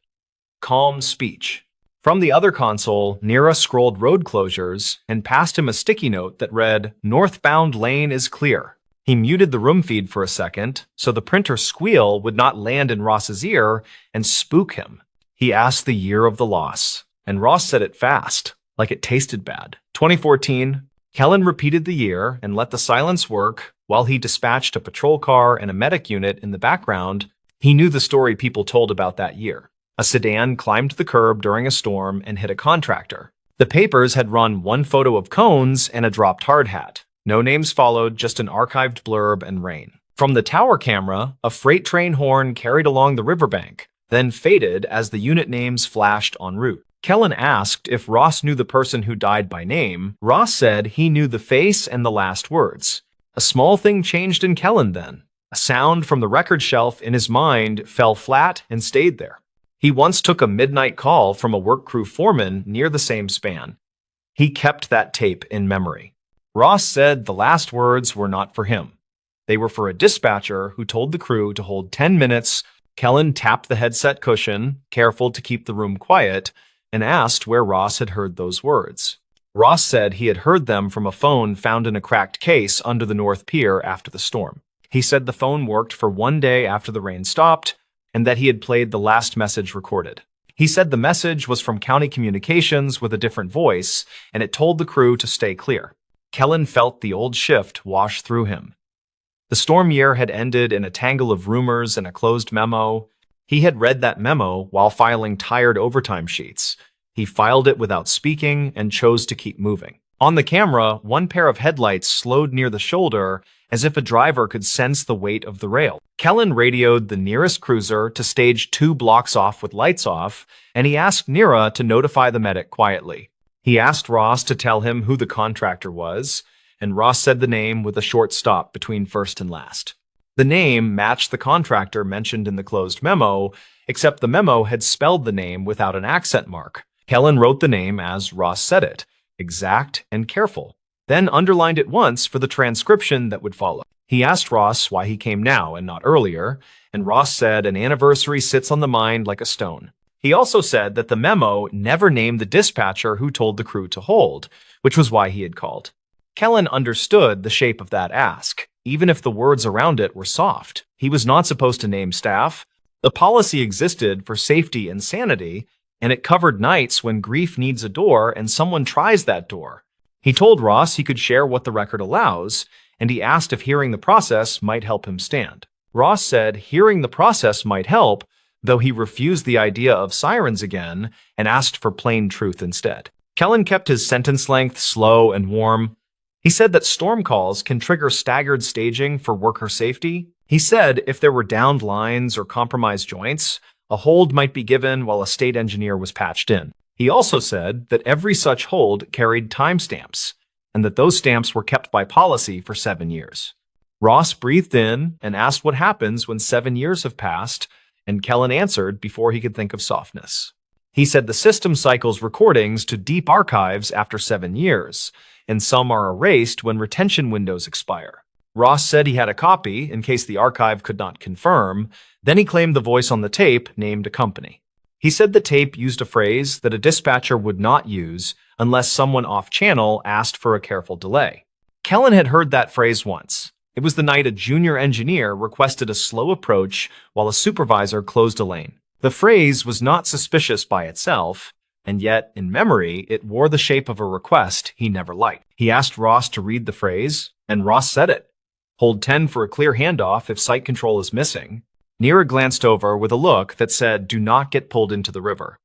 Calm speech. From the other console, Nira scrolled road closures and passed him a sticky note that read, Northbound lane is clear. He muted the room feed for a second, so the printer squeal would not land in Ross's ear and spook him. He asked the year of the loss, and Ross said it fast, like it tasted bad. 2014. Kellen repeated the year and let the silence work while he dispatched a patrol car and a medic unit in the background. He knew the story people told about that year. A sedan climbed the curb during a storm and hit a contractor. The papers had run one photo of cones and a dropped hard hat. No names followed, just an archived blurb and rain. From the tower camera, a freight train horn carried along the riverbank, then faded as the unit names flashed en route. Kellen asked if Ross knew the person who died by name. Ross said he knew the face and the last words. A small thing changed in Kellen then. A sound from the record shelf in his mind fell flat and stayed there. He once took a midnight call from a work crew foreman near the same span. He kept that tape in memory. Ross said the last words were not for him. They were for a dispatcher who told the crew to hold 10 minutes. Kellen tapped the headset cushion, careful to keep the room quiet, and asked where Ross had heard those words. Ross said he had heard them from a phone found in a cracked case under the North Pier after the storm. He said the phone worked for one day after the rain stopped, and that he had played the last message recorded. He said the message was from County Communications with a different voice, and it told the crew to stay clear. Kellen felt the old shift wash through him. The storm year had ended in a tangle of rumors and a closed memo. He had read that memo while filing tired overtime sheets. He filed it without speaking and chose to keep moving. On the camera, one pair of headlights slowed near the shoulder as if a driver could sense the weight of the rail. Kellen radioed the nearest cruiser to stage 2 blocks off with lights off, and he asked Nira to notify the medic quietly. He asked Ross to tell him who the contractor was, and Ross said the name with a short stop between first and last. The name matched the contractor mentioned in the closed memo, except the memo had spelled the name without an accent mark. Kellen wrote the name as Ross said it, exact and careful, then underlined it once for the transcription that would follow. He asked Ross why he came now and not earlier, and Ross said an anniversary sits on the mind like a stone. He also said that the memo never named the dispatcher who told the crew to hold, which was why he had called. Kellen understood the shape of that ask, even if the words around it were soft. He was not supposed to name staff. The policy existed for safety and sanity, and it covered nights when grief needs a door and someone tries that door. He told Ross he could share what the record allows, and he asked if hearing the process might help him stand. Ross said hearing the process might help, though he refused the idea of sirens again and asked for plain truth instead. Kellen kept his sentence length slow and warm. He said that storm calls can trigger staggered staging for worker safety. He said if there were downed lines or compromised joints, a hold might be given while a state engineer was patched in. He also said that every such hold carried timestamps, and that those stamps were kept by policy for 7 years. Ross breathed in and asked what happens when 7 years have passed, and Kellen answered before he could think of softness. He said the system cycles recordings to deep archives after 7 years, and some are erased when retention windows expire. Ross said he had a copy in case the archive could not confirm. Then he claimed the voice on the tape named a company. He said the tape used a phrase that a dispatcher would not use unless someone off-channel asked for a careful delay. Kellen had heard that phrase once. It was the night a junior engineer requested a slow approach while a supervisor closed a lane. The phrase was not suspicious by itself, and yet, in memory, it wore the shape of a request he never liked. He asked Ross to read the phrase, and Ross said it. Hold 10 for a clear handoff if site control is missing. Nira glanced over with a look that said, do not get pulled into the river.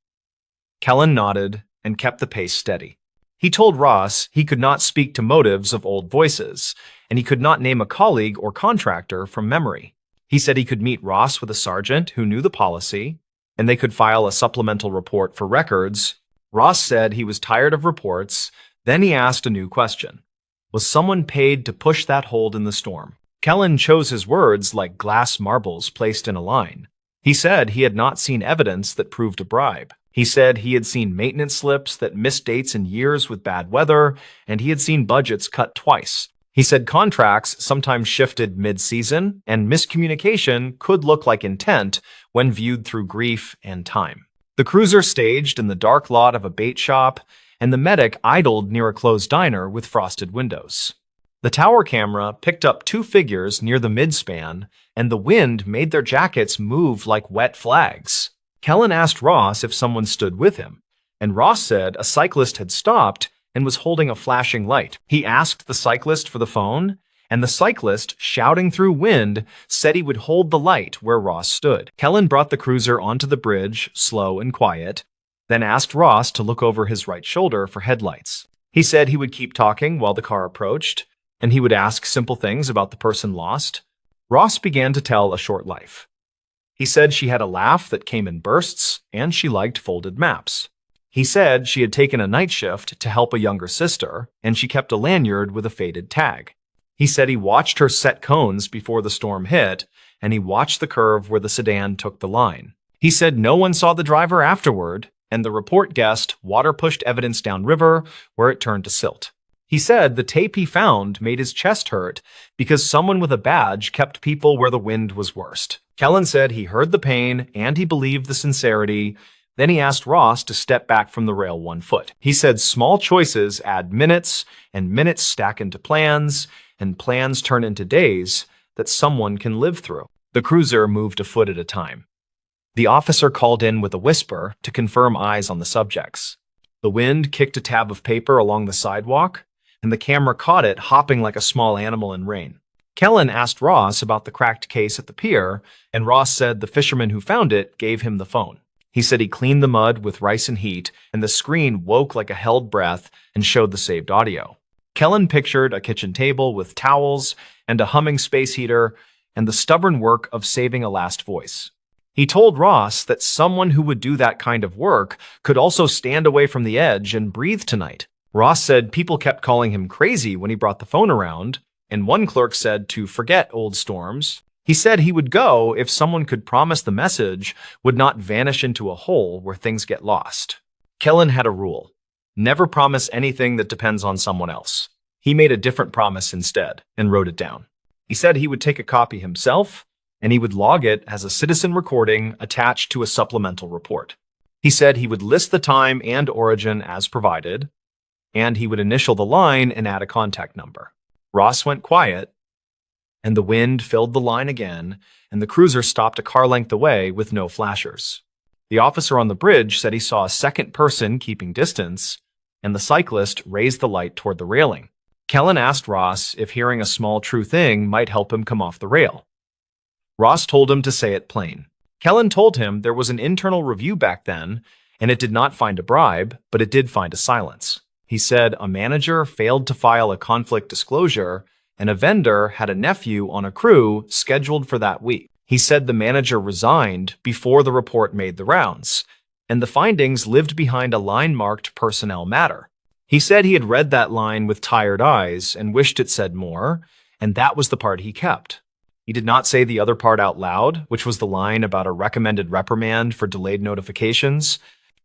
Kellen nodded and kept the pace steady. He told Ross he could not speak to motives of old voices, and he could not name a colleague or contractor from memory. He said he could meet Ross with a sergeant who knew the policy, and they could file a supplemental report for records. Ross said he was tired of reports. Then he asked a new question. Was someone paid to push that hold in the storm? Kellen chose his words like glass marbles placed in a line. He said he had not seen evidence that proved a bribe. He said he had seen maintenance slips that missed dates in years with bad weather, and he had seen budgets cut twice. He said contracts sometimes shifted mid-season, and miscommunication could look like intent when viewed through grief and time. The cruiser staged in the dark lot of a bait shop, and the medic idled near a closed diner with frosted windows. The tower camera picked up 2 figures near the midspan, and the wind made their jackets move like wet flags. Kellen asked Ross if someone stood with him, and Ross said a cyclist had stopped and was holding a flashing light. He asked the cyclist for the phone, and the cyclist, shouting through wind, said he would hold the light where Ross stood. Kellen brought the cruiser onto the bridge, slow and quiet, then asked Ross to look over his right shoulder for headlights. He said he would keep talking while the car approached, and he would ask simple things about the person lost. Ross began to tell a short life. He said she had a laugh that came in bursts, and she liked folded maps. He said she had taken a night shift to help a younger sister, and she kept a lanyard with a faded tag. He said he watched her set cones before the storm hit, and he watched the curve where the sedan took the line. He said no one saw the driver afterward, and the report guessed water pushed evidence downriver where it turned to silt. He said the tape he found made his chest hurt because someone with a badge kept people where the wind was worst. Kellen said he heard the pain and he believed the sincerity. Then he asked Ross to step back from the rail 1 foot. He said small choices add minutes, and minutes stack into plans, and plans turn into days that someone can live through. The cruiser moved a foot at a time. The officer called in with a whisper to confirm eyes on the subjects. The wind kicked a tab of paper along the sidewalk, and the camera caught it hopping like a small animal in rain. Kellen asked Ross about the cracked case at the pier, and Ross said the fisherman who found it gave him the phone. He said he cleaned the mud with rice and heat, and the screen woke like a held breath and showed the saved audio. Kellen pictured a kitchen table with towels and a humming space heater and the stubborn work of saving a last voice. He told Ross that someone who would do that kind of work could also stand away from the edge and breathe tonight. Ross said people kept calling him crazy when he brought the phone around, and one clerk said to forget old storms. He said he would go if someone could promise the message would not vanish into a hole where things get lost. Kellen had a rule: never promise anything that depends on someone else. He made a different promise instead and wrote it down. He said he would take a copy himself, and he would log it as a citizen recording attached to a supplemental report. He said he would list the time and origin as provided, and he would initial the line and add a contact number. Ross went quiet, and the wind filled the line again, and the cruiser stopped a car length away with no flashers. The officer on the bridge said he saw a second person keeping distance, and the cyclist raised the light toward the railing. Kellen asked Ross if hearing a small true thing might help him come off the rail. Ross told him to say it plain. Kellen told him there was an internal review back then, and it did not find a bribe, but it did find a silence. He said a manager failed to file a conflict disclosure, and a vendor had a nephew on a crew scheduled for that week. He said the manager resigned before the report made the rounds, and the findings lived behind a line marked personnel matter. He said he had read that line with tired eyes and wished it said more, and that was the part he kept. He did not say the other part out loud, which was the line about a recommended reprimand for delayed notifications.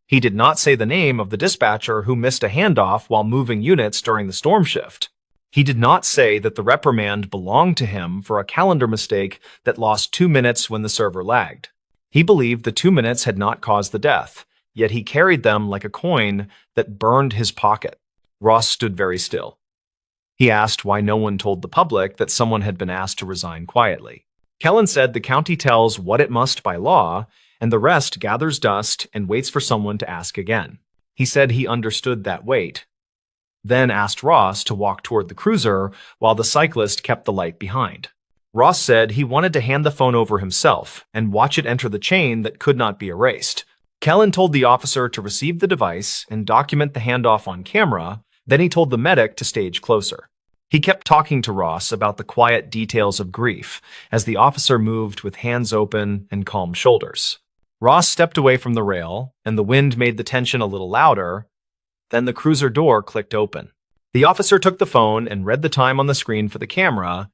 He did not say the name of the dispatcher who missed a handoff while moving units during the storm shift. He did not say that the reprimand belonged to him for a calendar mistake that lost 2 minutes when the server lagged. He believed the 2 minutes had not caused the death, yet he carried them like a coin that burned his pocket. Ross stood very still. He asked why no one told the public that someone had been asked to resign quietly. Kellen said the county tells what it must by law, and the rest gathers dust and waits for someone to ask again. He said he understood that wait, then asked Ross to walk toward the cruiser while the cyclist kept the light behind. Ross said he wanted to hand the phone over himself and watch it enter the chain that could not be erased. Kellen told the officer to receive the device and document the handoff on camera. Then he told the medic to stage closer. He kept talking to Ross about the quiet details of grief as the officer moved with hands open and calm shoulders. Ross stepped away from the rail, and the wind made the tension a little louder. Then the cruiser door clicked open. The officer took the phone and read the time on the screen for the camera,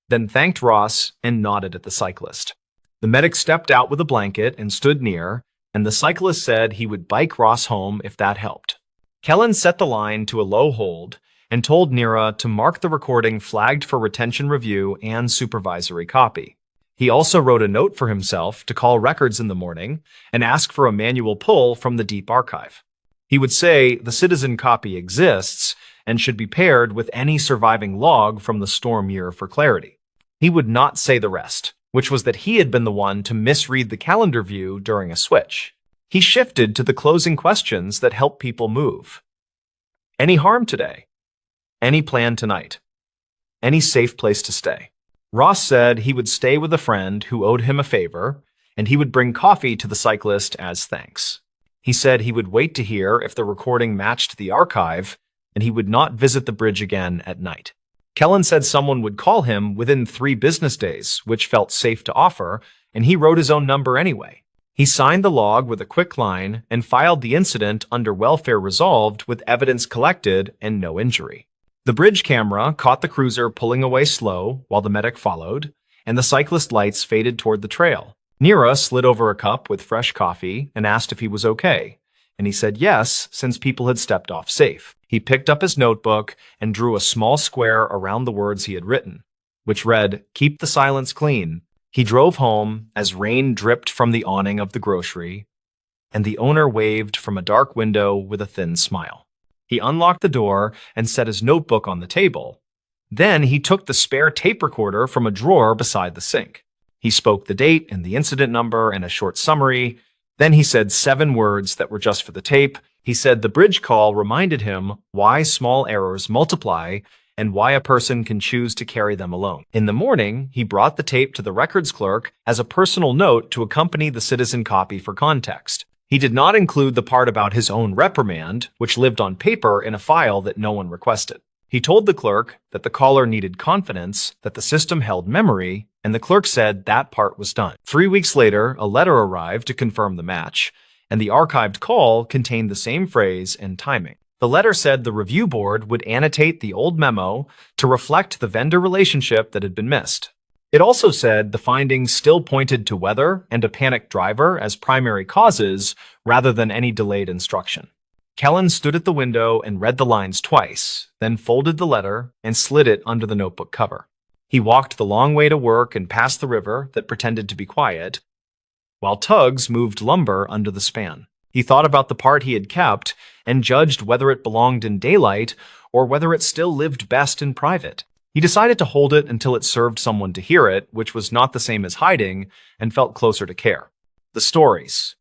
then thanked Ross and nodded at the cyclist. The medic stepped out with a blanket and stood near, and the cyclist said he would bike Ross home if that helped. Kellen set the line to a low hold and told Nira to mark the recording flagged for retention review and supervisory copy. He also wrote a note for himself to call records in the morning and ask for a manual pull from the deep archive. He would say the citizen copy exists and should be paired with any surviving log from the storm year for clarity. He would not say the rest, which was that he had been the one to misread the calendar view during a switch. He shifted to the closing questions that help people move. Any harm today? Any plan tonight? Any safe place to stay? Ross said he would stay with a friend who owed him a favor, and he would bring coffee to the cyclist as thanks. He said he would wait to hear if the recording matched the archive, and he would not visit the bridge again at night. Kellen said someone would call him within 3 business days, which felt safe to offer, and he wrote his own number anyway. He signed the log with a quick line and filed the incident under welfare resolved with evidence collected and no injury. The bridge camera caught the cruiser pulling away slow while the medic followed, and the cyclist lights faded toward the trail. Nira slid over a cup with fresh coffee and asked if he was okay, and he said yes, since people had stepped off safe. He picked up his notebook and drew a small square around the words he had written, which read, "Keep the silence clean." He drove home as rain dripped from the awning of the grocery, and the owner waved from a dark window with a thin smile. He unlocked the door and set his notebook on the table. Then he took the spare tape recorder from a drawer beside the sink. He spoke the date and the incident number and a short summary. Then he said 7 words that were just for the tape. He said the bridge call reminded him why small errors multiply and why a person can choose to carry them alone. In the morning, he brought the tape to the records clerk as a personal note to accompany the citizen copy for context. He did not include the part about his own reprimand, which lived on paper in a file that no one requested. He told the clerk that the caller needed confidence, that the system held memory, and the clerk said that part was done. 3 weeks later, a letter arrived to confirm the match, and the archived call contained the same phrase and timing. The letter said the review board would annotate the old memo to reflect the vendor relationship that had been missed. It also said the findings still pointed to weather and a panicked driver as primary causes rather than any delayed instruction. Kellen stood at the window and read the lines twice, then folded the letter and slid it under the notebook cover. He walked the long way to work and past the river that pretended to be quiet, while tugs moved lumber under the span. He thought about the part he had kept and judged whether it belonged in daylight or whether it still lived best in private. He decided to hold it until it served someone to hear it, which was not the same as hiding and felt closer to care. The stories.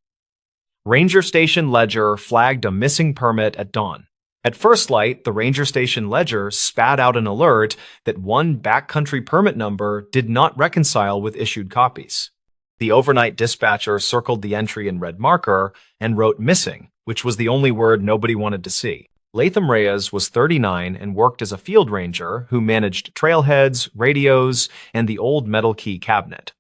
Ranger Station Ledger flagged a missing permit at dawn. At first light, the Ranger Station Ledger spat out an alert that one backcountry permit number did not reconcile with issued copies. The overnight dispatcher circled the entry in red marker and wrote missing, which was the only word nobody wanted to see. Latham Reyes was 39 and worked as a field ranger who managed trailheads, radios, and the old metal key cabinet.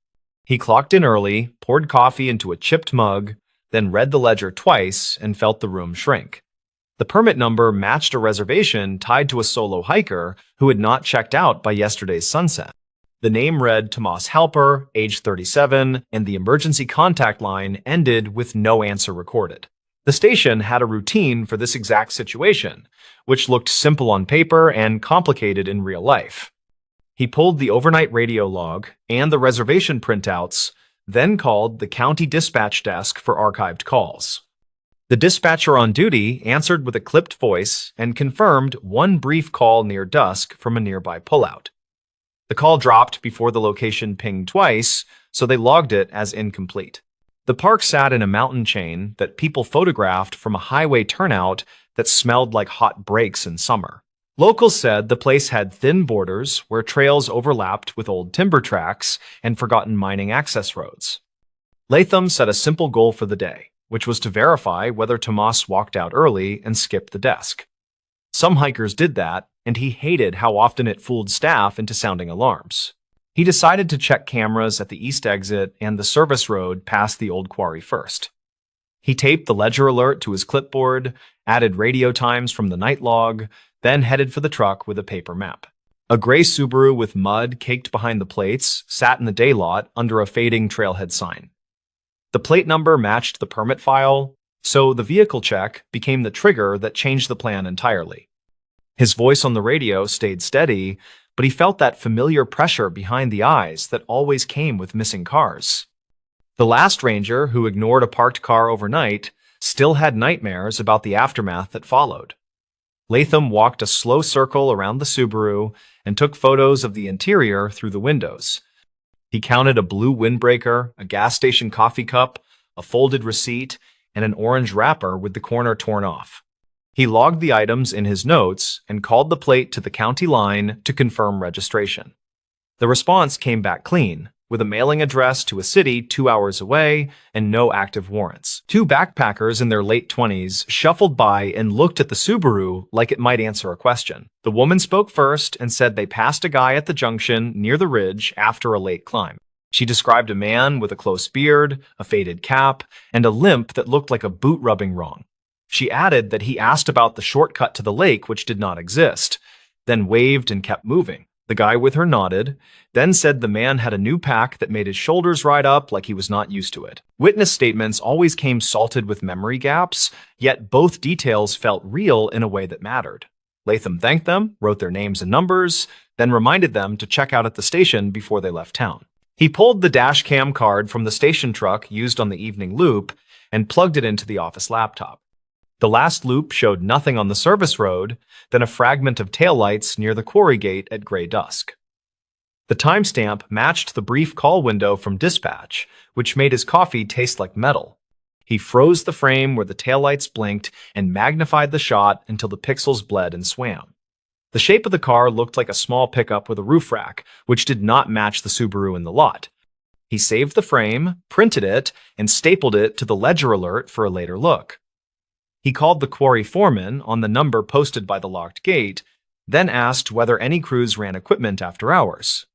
He clocked in early, poured coffee into a chipped mug, then read the ledger twice and felt the room shrink. The permit number matched a reservation tied to a solo hiker who had not checked out by yesterday's sunset. The name read Tomas Halper, age 37, and the emergency contact line ended with no answer recorded. The station had a routine for this exact situation, which looked simple on paper and complicated in real life. He pulled the overnight radio log and the reservation printouts, then called the county dispatch desk for archived calls. The dispatcher on duty answered with a clipped voice and confirmed one brief call near dusk from a nearby pullout. The call dropped before the location pinged twice, so they logged it as incomplete. The park sat in a mountain chain that people photographed from a highway turnout that smelled like hot brakes in summer. Locals said the place had thin borders where trails overlapped with old timber tracks and forgotten mining access roads. Latham set a simple goal for the day, which was to verify whether Tomas walked out early and skipped the desk. Some hikers did that, and he hated how often it fooled staff into sounding alarms. He decided to check cameras at the east exit and the service road past the old quarry first. He taped the ledger alert to his clipboard, added radio times from the night log, then headed for the truck with a paper map. A gray Subaru with mud caked behind the plates sat in the day lot under a fading trailhead sign. The plate number matched the permit file, so the vehicle check became the trigger that changed the plan entirely. His voice on the radio stayed steady, but he felt that familiar pressure behind the eyes that always came with missing cars. The last ranger who ignored a parked car overnight still had nightmares about the aftermath that followed. Latham walked a slow circle around the Subaru and took photos of the interior through the windows. He counted a blue windbreaker, a gas station coffee cup, a folded receipt, and an orange wrapper with the corner torn off. He logged the items in his notes and called the plate to the county line to confirm registration. The response came back clean, with a mailing address to a city 2 hours away and no active warrants. 2 backpackers in their late 20s shuffled by and looked at the Subaru like it might answer a question. The woman spoke first and said they passed a guy at the junction near the ridge after a late climb. She described a man with a close beard, a faded cap, and a limp that looked like a boot rubbing wrong. She added that he asked about the shortcut to the lake, which did not exist, then waved and kept moving. The guy with her nodded, then said the man had a new pack that made his shoulders ride up like he was not used to it. Witness statements always came salted with memory gaps, yet both details felt real in a way that mattered. Latham thanked them, wrote their names and numbers, then reminded them to check out at the station before they left town. He pulled the dash cam card from the station truck used on the evening loop and plugged it into the office laptop. The last loop showed nothing on the service road, then a fragment of taillights near the quarry gate at gray dusk. The timestamp matched the brief call window from dispatch, which made his coffee taste like metal. He froze the frame where the taillights blinked and magnified the shot until the pixels bled and swam. The shape of the car looked like a small pickup with a roof rack, which did not match the Subaru in the lot. He saved the frame, printed it, and stapled it to the ledger alert for a later look. He called the quarry foreman on the number posted by the locked gate, then asked whether any crews ran equipment after hours.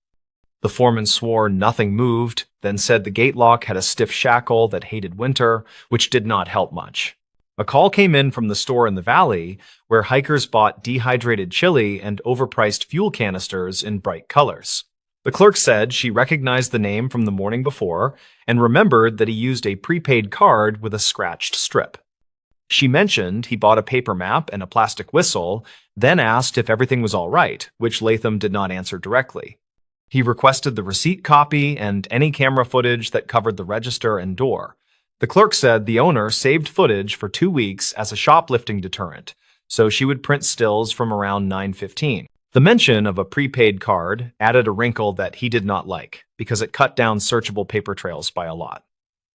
The foreman swore nothing moved, then said the gate lock had a stiff shackle that hated winter, which did not help much. A call came in from the store in the valley, where hikers bought dehydrated chili and overpriced fuel canisters in bright colors. The clerk said she recognized the name from the morning before and remembered that he used a prepaid card with a scratched strip. She mentioned he bought a paper map and a plastic whistle, then asked if everything was all right, which Latham did not answer directly. He requested the receipt copy and any camera footage that covered the register and door. The clerk said the owner saved footage for 2 weeks as a shoplifting deterrent, so she would print stills from around 9:15. The mention of a prepaid card added a wrinkle that he did not like, because it cut down searchable paper trails by a lot.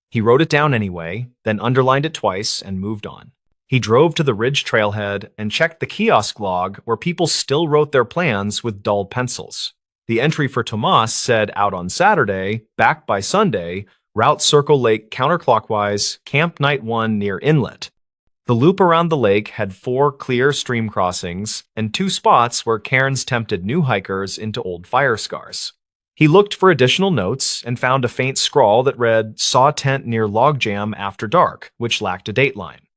He wrote it down anyway, then underlined it twice and moved on. He drove to the ridge trailhead and checked the kiosk log where people still wrote their plans with dull pencils. The entry for Tomas said out on Saturday, back by Sunday, route Circle Lake counterclockwise, Camp Night 1 near Inlet. The loop around the lake had 4 clear stream crossings and 2 spots where cairns tempted new hikers into old fire scars. He looked for additional notes and found a faint scrawl that read, "Saw tent near logjam after dark," which lacked a dateline.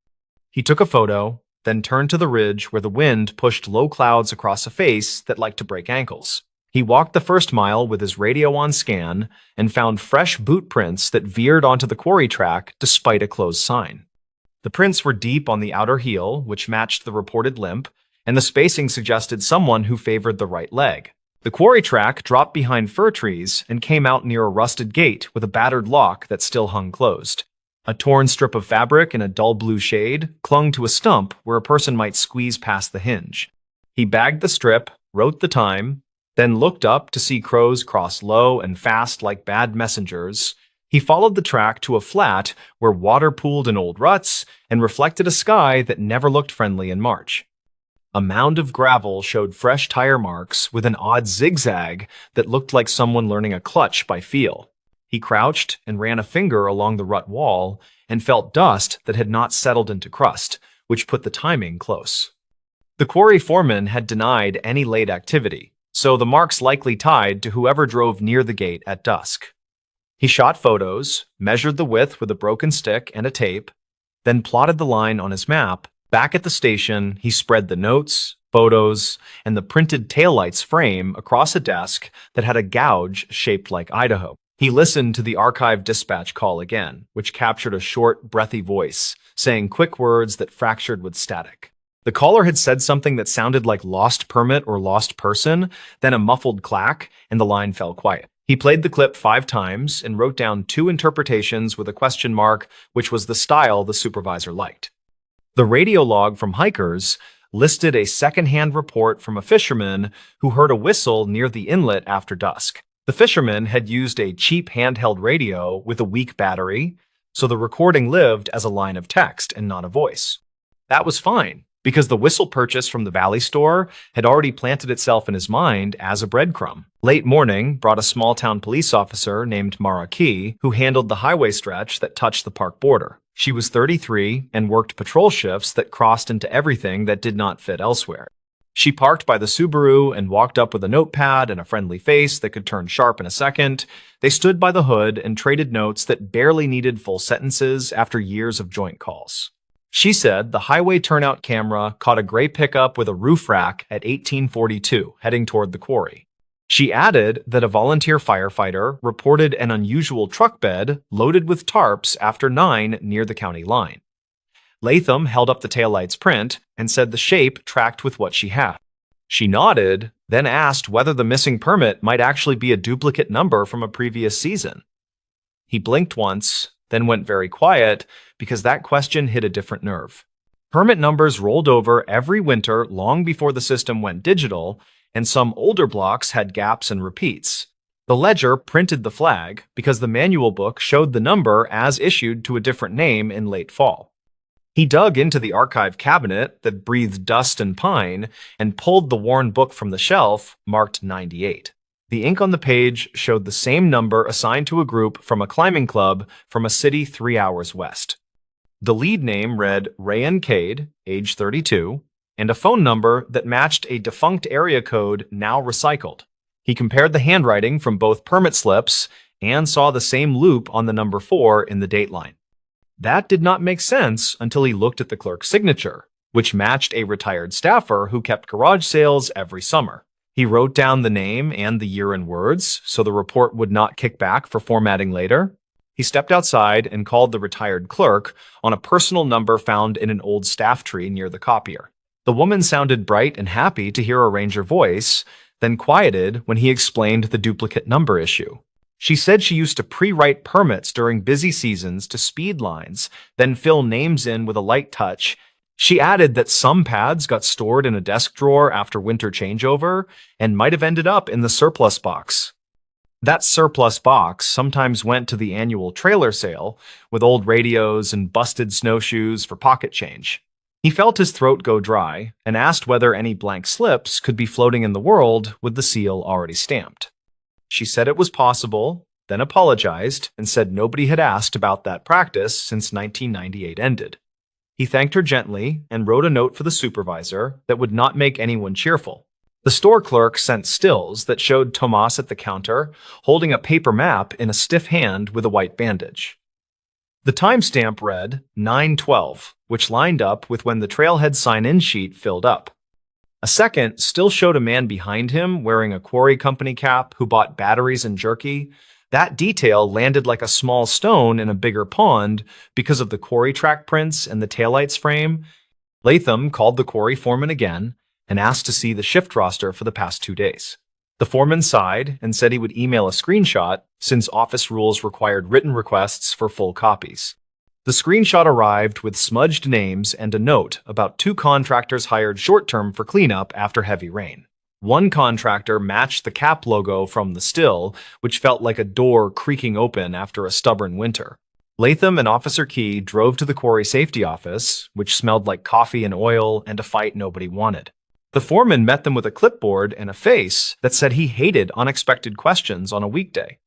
He took a photo, then turned to the ridge where the wind pushed low clouds across a face that liked to break ankles. He walked the first mile with his radio on scan and found fresh boot prints that veered onto the quarry track despite a closed sign. The prints were deep on the outer heel, which matched the reported limp, and the spacing suggested someone who favored the right leg. The quarry track dropped behind fir trees and came out near a rusted gate with a battered lock that still hung closed. A torn strip of fabric in a dull blue shade clung to a stump where a person might squeeze past the hinge. He bagged the strip, wrote the time, then looked up to see crows cross low and fast like bad messengers. He followed the track to a flat where water pooled in old ruts and reflected a sky that never looked friendly in March. A mound of gravel showed fresh tire marks with an odd zigzag that looked like someone learning a clutch by feel. He crouched and ran a finger along the rut wall and felt dust that had not settled into crust, which put the timing close. The quarry foreman had denied any late activity, so the marks likely tied to whoever drove near the gate at dusk. He shot photos, measured the width with a broken stick and a tape, then plotted the line on his map. Back at the station, he spread the notes, photos, and the printed taillights frame across a desk that had a gouge shaped like Idaho. He listened to the archive dispatch call again, which captured a short, breathy voice, saying quick words that fractured with static. The caller had said something that sounded like lost permit or lost person, then a muffled clack, and the line fell quiet. He played the clip 5 times and wrote down 2 interpretations with a question mark, which was the style the supervisor liked. The radio log from hikers listed a second-hand report from a fisherman who heard a whistle near the inlet after dusk. The fisherman had used a cheap handheld radio with a weak battery, so the recording lived as a line of text and not a voice. That was fine, because the whistle purchase from the Valley store had already planted itself in his mind as a breadcrumb. Late morning brought a small-town police officer named Mara Key, who handled the highway stretch that touched the park border. She was 33 and worked patrol shifts that crossed into everything that did not fit elsewhere. She parked by the Subaru and walked up with a notepad and a friendly face that could turn sharp in a second. They stood by the hood and traded notes that barely needed full sentences after years of joint calls. She said the highway turnout camera caught a gray pickup with a roof rack at 1842, heading toward the quarry. She added that a volunteer firefighter reported an unusual truck bed loaded with tarps after 9 near the county line. Latham held up the taillight's print and said the shape tracked with what she had. She nodded, then asked whether the missing permit might actually be a duplicate number from a previous season. He blinked once, then went very quiet because that question hit a different nerve. Permit numbers rolled over every winter long before the system went digital, and some older blocks had gaps and repeats. The ledger printed the flag because the manual book showed the number as issued to a different name in late fall. He dug into the archive cabinet that breathed dust and pine and pulled the worn book from the shelf, marked 98. The ink on the page showed the same number assigned to a group from a climbing club from a city 3 hours west. The lead name read Rayan Cade, age 32, and a phone number that matched a defunct area code now recycled. He compared the handwriting from both permit slips and saw the same loop on the number 4 in the dateline. That did not make sense until he looked at the clerk's signature, which matched a retired staffer who kept garage sales every summer. He wrote down the name and the year in words so the report would not kick back for formatting later. He stepped outside and called the retired clerk on a personal number found in an old staff tree near the copier. The woman sounded bright and happy to hear a ranger voice, then quieted when he explained the duplicate number issue. She said she used to pre-write permits during busy seasons to speed lines, then fill names in with a light touch. She added that some pads got stored in a desk drawer after winter changeover and might have ended up in the surplus box. That surplus box sometimes went to the annual trailer sale with old radios and busted snowshoes for pocket change. He felt his throat go dry and asked whether any blank slips could be floating in the world with the seal already stamped. She said it was possible, then apologized and said nobody had asked about that practice since 1998 ended. He thanked her gently and wrote a note for the supervisor that would not make anyone cheerful. The store clerk sent stills that showed Tomas at the counter holding a paper map in a stiff hand with a white bandage. The timestamp read 9/12, which lined up with when the trailhead sign-in sheet filled up. A second still showed a man behind him wearing a quarry company cap who bought batteries and jerky. That detail landed like a small stone in a bigger pond because of the quarry track prints and the taillight's frame. Latham called the quarry foreman again and asked to see the shift roster for the past 2 days. The foreman sighed and said he would email a screenshot since office rules required written requests for full copies. The screenshot arrived with smudged names and a note about 2 contractors hired short-term for cleanup after heavy rain. One contractor matched the cap logo from the still, which felt like a door creaking open after a stubborn winter. Latham and Officer Key drove to the quarry safety office, which smelled like coffee and oil and a fight nobody wanted. The foreman met them with a clipboard and a face that said he hated unexpected questions on a weekday.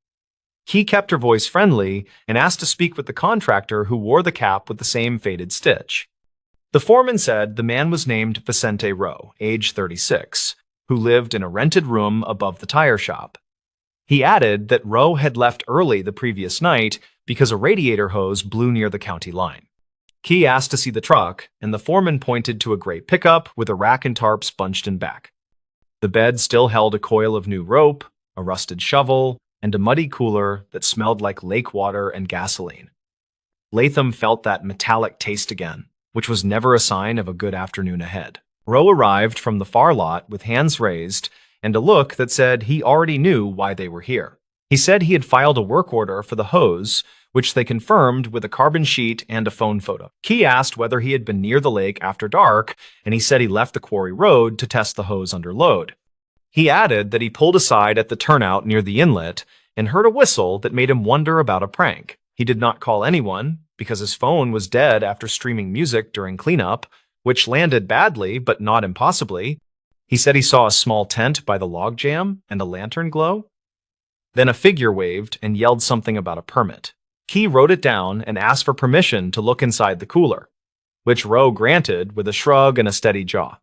Key kept her voice friendly and asked to speak with the contractor who wore the cap with the same faded stitch. The foreman said the man was named Vicente Rowe, age 36, who lived in a rented room above the tire shop. He added that Rowe had left early the previous night because a radiator hose blew near the county line. Key asked to see the truck, and the foreman pointed to a gray pickup with a rack and tarps bunched in back. The bed still held a coil of new rope, a rusted shovel, and a muddy cooler that smelled like lake water and gasoline. Latham felt that metallic taste again, which was never a sign of a good afternoon ahead. Rowe arrived from the far lot with hands raised and a look that said he already knew why they were here. He said he had filed a work order for the hose, which they confirmed with a carbon sheet and a phone photo. Key asked whether he had been near the lake after dark, and he said he left the quarry road to test the hose under load. He added that he pulled aside at the turnout near the inlet and heard a whistle that made him wonder about a prank. He did not call anyone because his phone was dead after streaming music during cleanup, which landed badly but not impossibly. He said he saw a small tent by the logjam and a lantern glow. Then a figure waved and yelled something about a permit. Key wrote it down and asked for permission to look inside the cooler, which Rowe granted with a shrug and a steady jaw.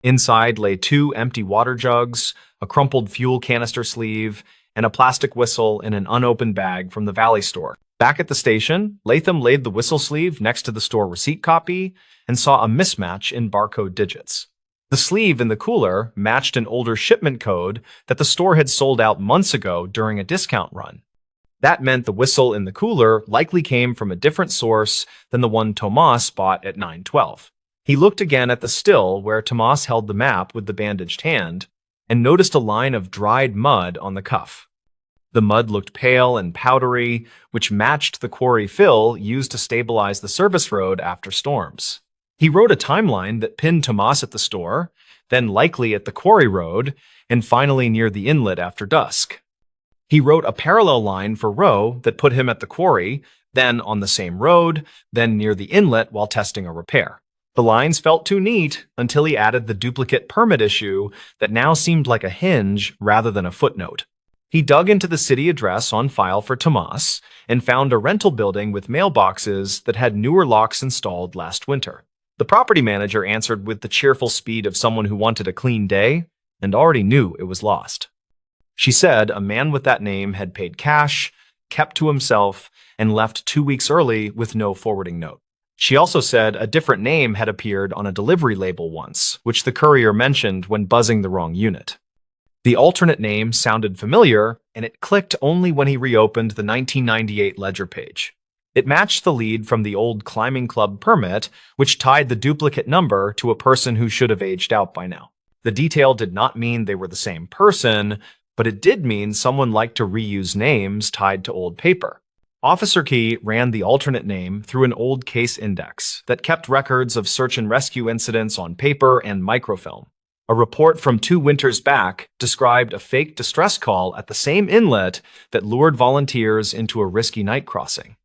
Inside lay 2 empty water jugs, a crumpled fuel canister sleeve, and a plastic whistle in an unopened bag from the Valley store. Back at the station, Latham laid the whistle sleeve next to the store receipt copy and saw a mismatch in barcode digits. The sleeve in the cooler matched an older shipment code that the store had sold out months ago during a discount run. That meant the whistle in the cooler likely came from a different source than the one Tomas bought at 912. He looked again at the still where Tomas held the map with the bandaged hand and noticed a line of dried mud on the cuff. The mud looked pale and powdery, which matched the quarry fill used to stabilize the service road after storms. He wrote a timeline that pinned Tomas at the store, then likely at the quarry road, and finally near the inlet after dusk. He wrote a parallel line for Roe that put him at the quarry, then on the same road, then near the inlet while testing a repair. The lines felt too neat until he added the duplicate permit issue that now seemed like a hinge rather than a footnote. He dug into the city address on file for Tomas and found a rental building with mailboxes that had newer locks installed last winter. The property manager answered with the cheerful speed of someone who wanted a clean day and already knew it was lost. She said a man with that name had paid cash, kept to himself, and left 2 weeks early with no forwarding note. She also said a different name had appeared on a delivery label once, which the courier mentioned when buzzing the wrong unit. The alternate name sounded familiar, and it clicked only when he reopened the 1998 ledger page. It matched the lead from the old climbing club permit, which tied the duplicate number to a person who should have aged out by now. The detail did not mean they were the same person, but it did mean someone liked to reuse names tied to old paper. Officer Key ran the alternate name through an old case index that kept records of search and rescue incidents on paper and microfilm. A report from 2 winters back described a fake distress call at the same inlet that lured volunteers into a risky night crossing.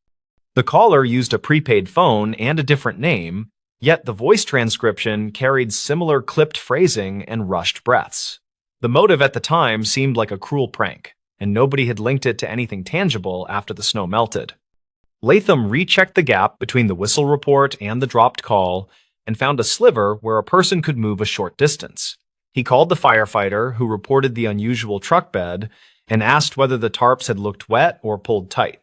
The caller used a prepaid phone and a different name, yet the voice transcription carried similar clipped phrasing and rushed breaths. The motive at the time seemed like a cruel prank, and nobody had linked it to anything tangible after the snow melted. Latham rechecked the gap between the whistle report and the dropped call and found a sliver where a person could move a short distance. He called the firefighter who reported the unusual truck bed and asked whether the tarps had looked wet or pulled tight.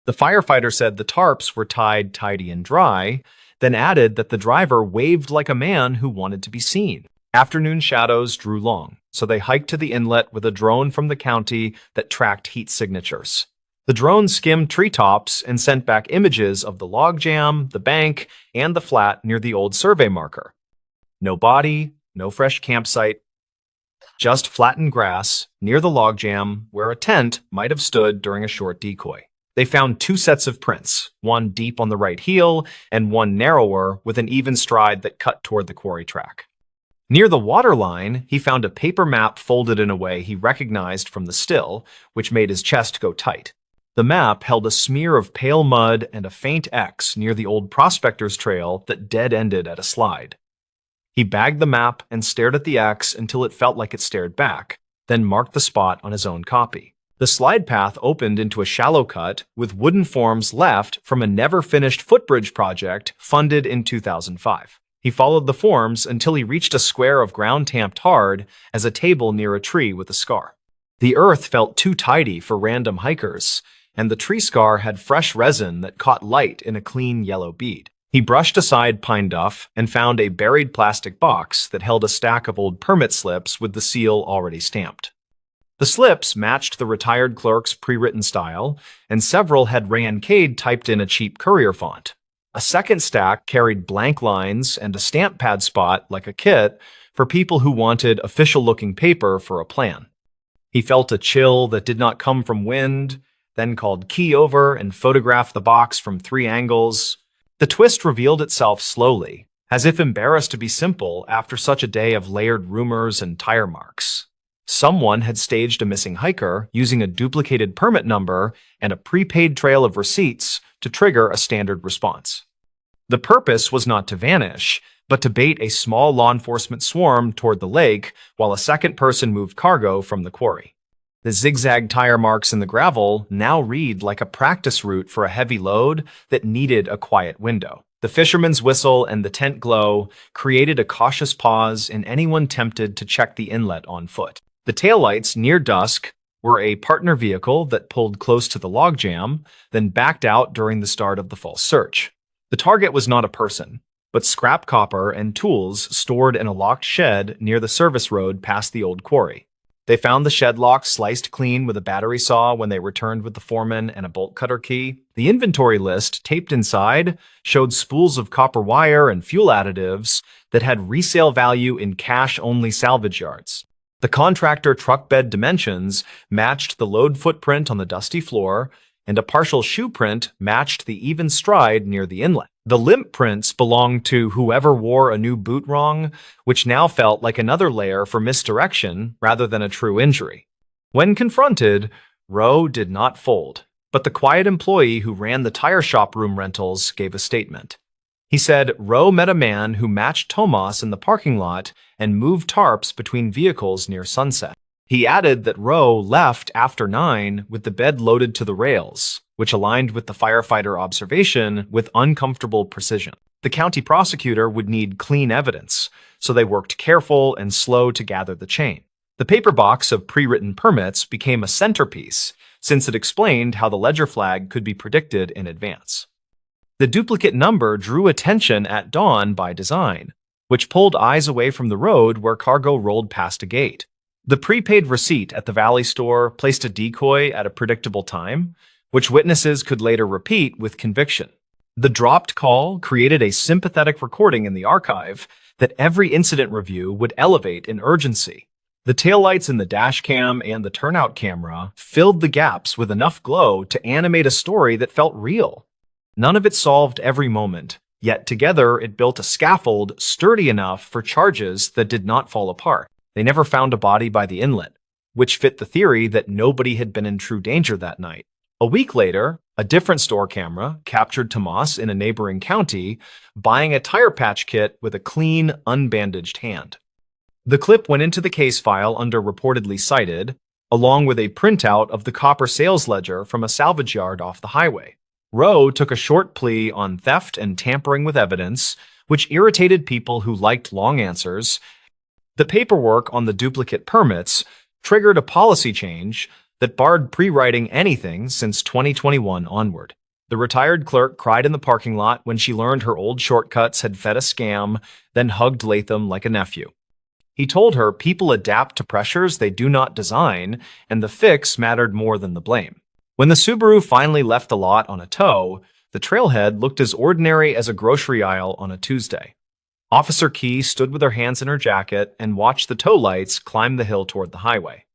The firefighter said the tarps were tied tidy and dry, then added that the driver waved like a man who wanted to be seen. Afternoon shadows drew long, so they hiked to the inlet with a drone from the county that tracked heat signatures. The drone skimmed treetops and sent back images of the logjam, the bank, and the flat near the old survey marker. No body, no fresh campsite, just flattened grass near the logjam where a tent might have stood during a short decoy. They found 2 sets of prints, one deep on the right heel and one narrower with an even stride that cut toward the quarry track. Near the waterline, he found a paper map folded in a way he recognized from the still, which made his chest go tight. The map held a smear of pale mud and a faint X near the old prospector's trail that dead-ended at a slide. He bagged the map and stared at the X until it felt like it stared back, then marked the spot on his own copy. The slide path opened into a shallow cut with wooden forms left from a never-finished footbridge project funded in 2005. He followed the forms until he reached a square of ground tamped hard as a table near a tree with a scar. The earth felt too tidy for random hikers, and the tree scar had fresh resin that caught light in a clean yellow bead. He brushed aside pine duff and found a buried plastic box that held a stack of old permit slips with the seal already stamped. The slips matched the retired clerk's pre-written style, and several had Rancade typed in a cheap courier font. A second stack carried blank lines and a stamp pad spot like a kit for people who wanted official-looking paper for a plan. He felt a chill that did not come from wind, then called Key over and photographed the box from 3 angles. The twist revealed itself slowly, as if embarrassed to be simple after such a day of layered rumors and tire marks. Someone had staged a missing hiker using a duplicated permit number and a prepaid trail of receipts to trigger a standard response. The purpose was not to vanish, but to bait a small law enforcement swarm toward the lake while a second person moved cargo from the quarry. The zigzag tire marks in the gravel now read like a practice route for a heavy load that needed a quiet window. The fisherman's whistle and the tent glow created a cautious pause in anyone tempted to check the inlet on foot. The taillights near dusk were a partner vehicle that pulled close to the logjam, then backed out during the start of the false search. The target was not a person, but scrap copper and tools stored in a locked shed near the service road past the old quarry. They found the shed lock sliced clean with a battery saw when they returned with the foreman and a bolt cutter key. The inventory list taped inside showed spools of copper wire and fuel additives that had resale value in cash-only salvage yards. The contractor truck bed dimensions matched the load footprint on the dusty floor, and a partial shoe print matched the even stride near the inlet. The limp prints belonged to whoever wore a new boot wrong, which now felt like another layer for misdirection rather than a true injury. When confronted, Rowe did not fold, but the quiet employee who ran the tire shop room rentals gave a statement. He said Rowe met a man who matched Tomas in the parking lot and moved tarps between vehicles near sunset. He added that Rowe left after 9 with the bed loaded to the rails, which aligned with the firefighter observation with uncomfortable precision. The county prosecutor would need clean evidence, so they worked careful and slow to gather the chain. The paper box of pre-written permits became a centerpiece, since it explained how the ledger flag could be predicted in advance. The duplicate number drew attention at dawn by design, which pulled eyes away from the road where cargo rolled past a gate. The prepaid receipt at the Valley store placed a decoy at a predictable time, which witnesses could later repeat with conviction. The dropped call created a sympathetic recording in the archive that every incident review would elevate in urgency. The taillights in the dash cam and the turnout camera filled the gaps with enough glow to animate a story that felt real. None of it solved every moment, yet together it built a scaffold sturdy enough for charges that did not fall apart. They never found a body by the inlet, which fit the theory that nobody had been in true danger that night. A week later, a different store camera captured Tomas in a neighboring county buying a tire patch kit with a clean, unbandaged hand. The clip went into the case file under reportedly cited, along with a printout of the copper sales ledger from a salvage yard off the highway. Rowe took a short plea on theft and tampering with evidence, which irritated people who liked long answers. The paperwork on the duplicate permits triggered a policy change that barred pre-writing anything since 2021 onward. The retired clerk cried in the parking lot when she learned her old shortcuts had fed a scam, then hugged Latham like a nephew. He told her people adapt to pressures they do not design, and the fix mattered more than the blame. When the Subaru finally left the lot on a tow, the trailhead looked as ordinary as a grocery aisle on a Tuesday. Officer Key stood with her hands in her jacket and watched the tow lights climb the hill toward the highway.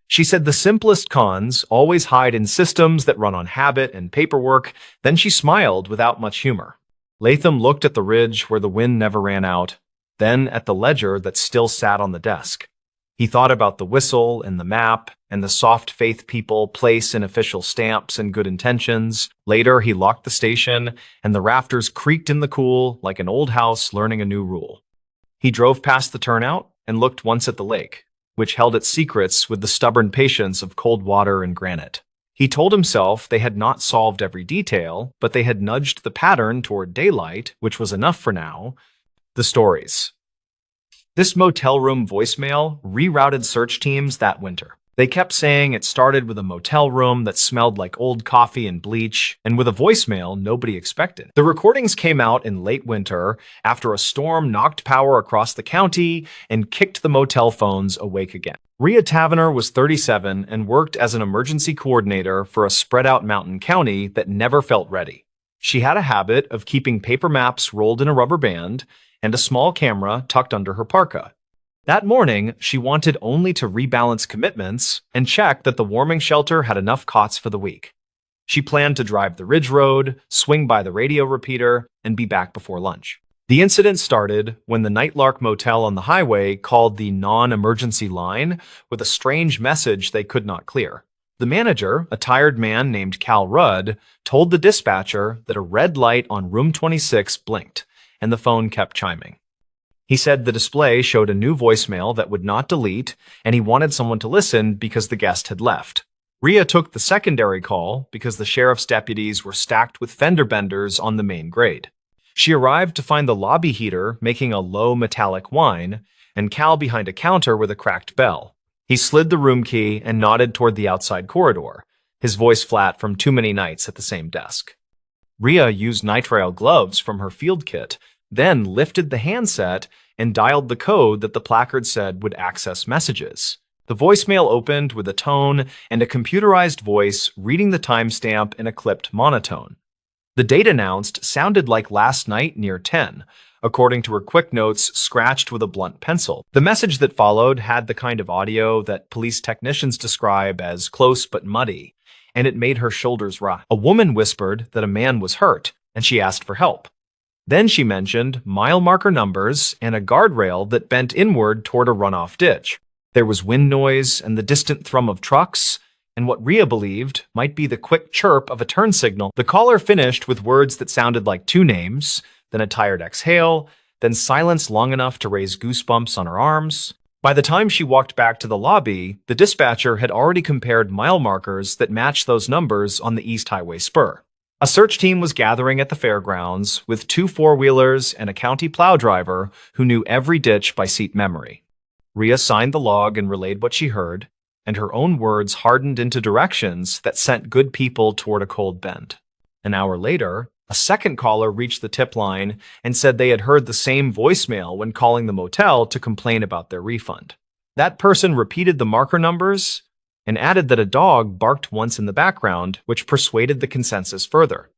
She said the simplest cons always hide in systems that run on habit and paperwork. Then she smiled without much humor. Latham looked at the ridge where the wind never ran out, then at the ledger that still sat on the desk. He thought about the whistle and the map and the soft faith people place in official stamps and good intentions. Later, he locked the station, and the rafters creaked in the cool like an old house learning a new rule. He drove past the turnout and looked once at the lake, which held its secrets with the stubborn patience of cold water and granite. He told himself they had not solved every detail, but they had nudged the pattern toward daylight, which was enough for now. The stories. This motel room voicemail rerouted search teams that winter. They kept saying it started with a motel room that smelled like old coffee and bleach, and with a voicemail nobody expected. The recordings came out in late winter after a storm knocked power across the county and kicked the motel phones awake again. Rhea Tavener was 37 and worked as an emergency coordinator for a spread-out mountain county that never felt ready. She had a habit of keeping paper maps rolled in a rubber band and a small camera tucked under her parka. That morning, she wanted only to rebalance commitments and check that the warming shelter had enough cots for the week. She planned to drive the Ridge Road, swing by the radio repeater, and be back before lunch. The incident started when the Nightlark Motel on the highway called the non-emergency line with a strange message they could not clear. The manager, a tired man named Cal Rudd, told the dispatcher that a red light on room 26 blinked, and the phone kept chiming. He said the display showed a new voicemail that would not delete, and he wanted someone to listen because the guest had left. Rhea took the secondary call because the sheriff's deputies were stacked with fender benders on the main grade. She arrived to find the lobby heater making a low metallic whine, and Cal behind a counter with a cracked bell. He slid the room key and nodded toward the outside corridor, his voice flat from too many nights at the same desk. Rhea used nitrile gloves from her field kit, then lifted the handset and dialed the code that the placard said would access messages. The voicemail opened with a tone and a computerized voice reading the timestamp in a clipped monotone. The date announced sounded like last night near 10, according to her quick notes scratched with a blunt pencil. The message that followed had the kind of audio that police technicians describe as close but muddy, and it made her shoulders rise. A woman whispered that a man was hurt, and she asked for help. Then she mentioned mile marker numbers and a guardrail that bent inward toward a runoff ditch. There was wind noise and the distant thrum of trucks, and what Rhea believed might be the quick chirp of a turn signal. The caller finished with words that sounded like two names, then a tired exhale, then silence long enough to raise goosebumps on her arms. By the time she walked back to the lobby, the dispatcher had already compared mile markers that matched those numbers on the East Highway spur. A search team was gathering at the fairgrounds with 2 four-wheelers and a county plow driver who knew every ditch by seat memory. Rhea signed the log and relayed what she heard, and her own words hardened into directions that sent good people toward a cold bend. An hour later, a second caller reached the tip line and said they had heard the same voicemail when calling the motel to complain about their refund. That person repeated the marker numbers and added that a dog barked once in the background, which persuaded the consensus further.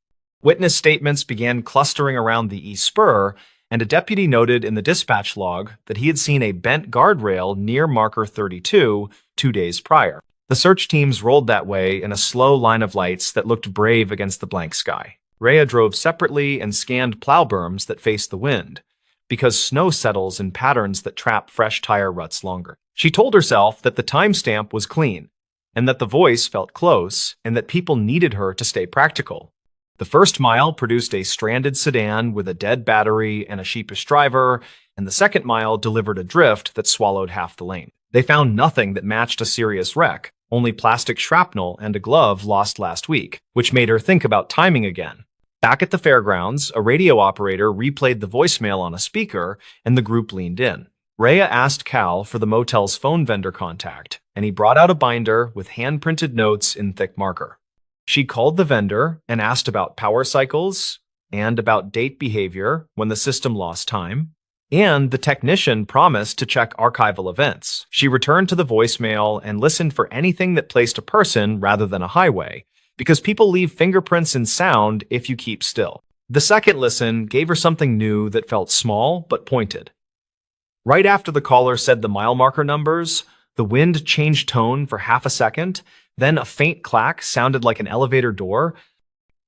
Witness statements began clustering around the East Spur, and a deputy noted in the dispatch log that he had seen a bent guardrail near marker 32 2 days prior. The search teams rolled that way in a slow line of lights that looked brave against the blank sky. Rhea drove separately and scanned plow berms that faced the wind, because snow settles in patterns that trap fresh tire ruts longer. She told herself that the timestamp was clean, and that the voice felt close, and that people needed her to stay practical. The first mile produced a stranded sedan with a dead battery and a sheepish driver, and the second mile delivered a drift that swallowed half the lane. They found nothing that matched a serious wreck, only plastic shrapnel and a glove lost last week, which made her think about timing again. Back at the fairgrounds, a radio operator replayed the voicemail on a speaker, and the group leaned in. Rhea asked Cal for the motel's phone vendor contact, and he brought out a binder with hand-printed notes in thick marker. She called the vendor and asked about power cycles and about date behavior when the system lost time, and the technician promised to check archival events. She returned to the voicemail and listened for anything that placed a person rather than a highway, because people leave fingerprints in sound if you keep still. The second listen gave her something new that felt small but pointed. Right after the caller said the mile marker numbers, the wind changed tone for half a second, then a faint clack sounded like an elevator door.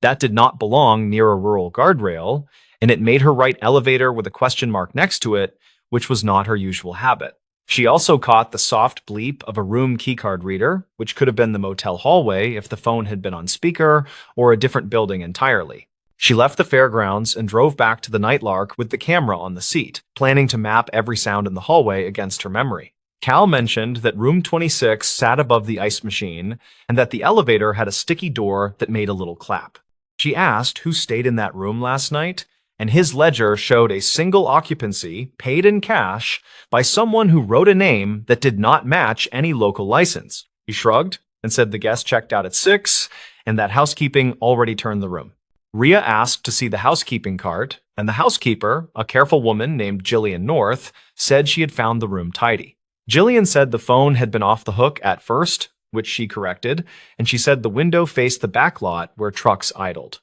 That did not belong near a rural guardrail, and it made her write elevator with a question mark next to it, which was not her usual habit. She also caught the soft bleep of a room keycard reader, which could have been the motel hallway if the phone had been on speaker, or a different building entirely. She left the fairgrounds and drove back to the Nightlark with the camera on the seat, planning to map every sound in the hallway against her memory. Cal mentioned that room 26 sat above the ice machine and that the elevator had a sticky door that made a little clap. She asked who stayed in that room last night, and his ledger showed a single occupancy, paid in cash, by someone who wrote a name that did not match any local license. He shrugged and said the guest checked out at 6 and that housekeeping already turned the room. Rhea asked to see the housekeeping cart, and the housekeeper, a careful woman named Jillian North, said she had found the room tidy. Jillian said the phone had been off the hook at first, which she corrected, and she said the window faced the back lot where trucks idled.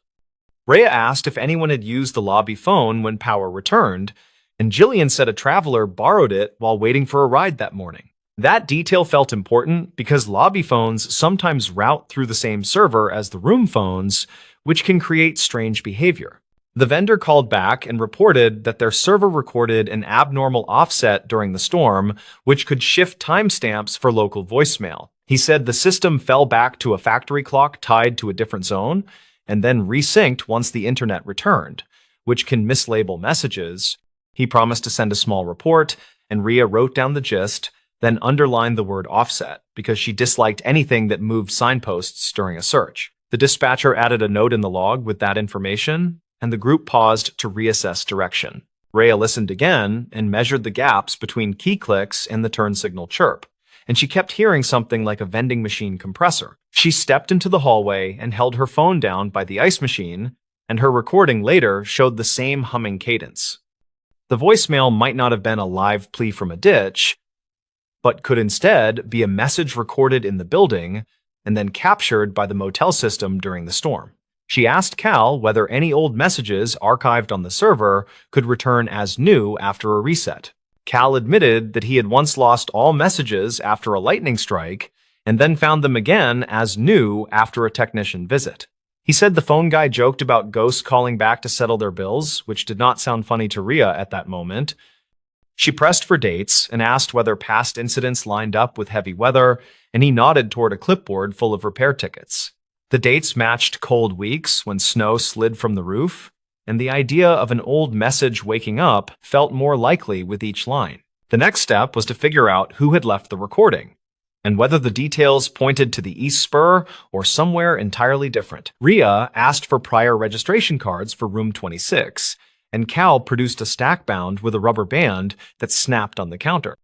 Rhea asked if anyone had used the lobby phone when power returned, and Jillian said a traveler borrowed it while waiting for a ride that morning. That detail felt important because lobby phones sometimes route through the same server as the room phones, which can create strange behavior. The vendor called back and reported that their server recorded an abnormal offset during the storm, which could shift timestamps for local voicemail. He said the system fell back to a factory clock tied to a different zone, and then resynced once the internet returned, which can mislabel messages. He promised to send a small report, and Rhea wrote down the gist, then underlined the word offset because she disliked anything that moved signposts during a search. The dispatcher added a note in the log with that information, and the group paused to reassess direction. Rhea listened again and measured the gaps between key clicks and the turn signal chirp, and she kept hearing something like a vending machine compressor. She stepped into the hallway and held her phone down by the ice machine, and her recording later showed the same humming cadence. The voicemail might not have been a live plea from a ditch, but could instead be a message recorded in the building and then captured by the motel system during the storm. She asked Cal whether any old messages archived on the server could return as new after a reset. Cal admitted that he had once lost all messages after a lightning strike and then found them again as new after a technician visit. He said the phone guy joked about ghosts calling back to settle their bills, which did not sound funny to Rhea at that moment. She pressed for dates and asked whether past incidents lined up with heavy weather, and he nodded toward a clipboard full of repair tickets. The dates matched cold weeks when snow slid from the roof, and the idea of an old message waking up felt more likely with each line. The next step was to figure out who had left the recording, and whether the details pointed to the East Spur or somewhere entirely different. Rhea asked for prior registration cards for room 26, and Cal produced a stack bound with a rubber band that snapped on the counter.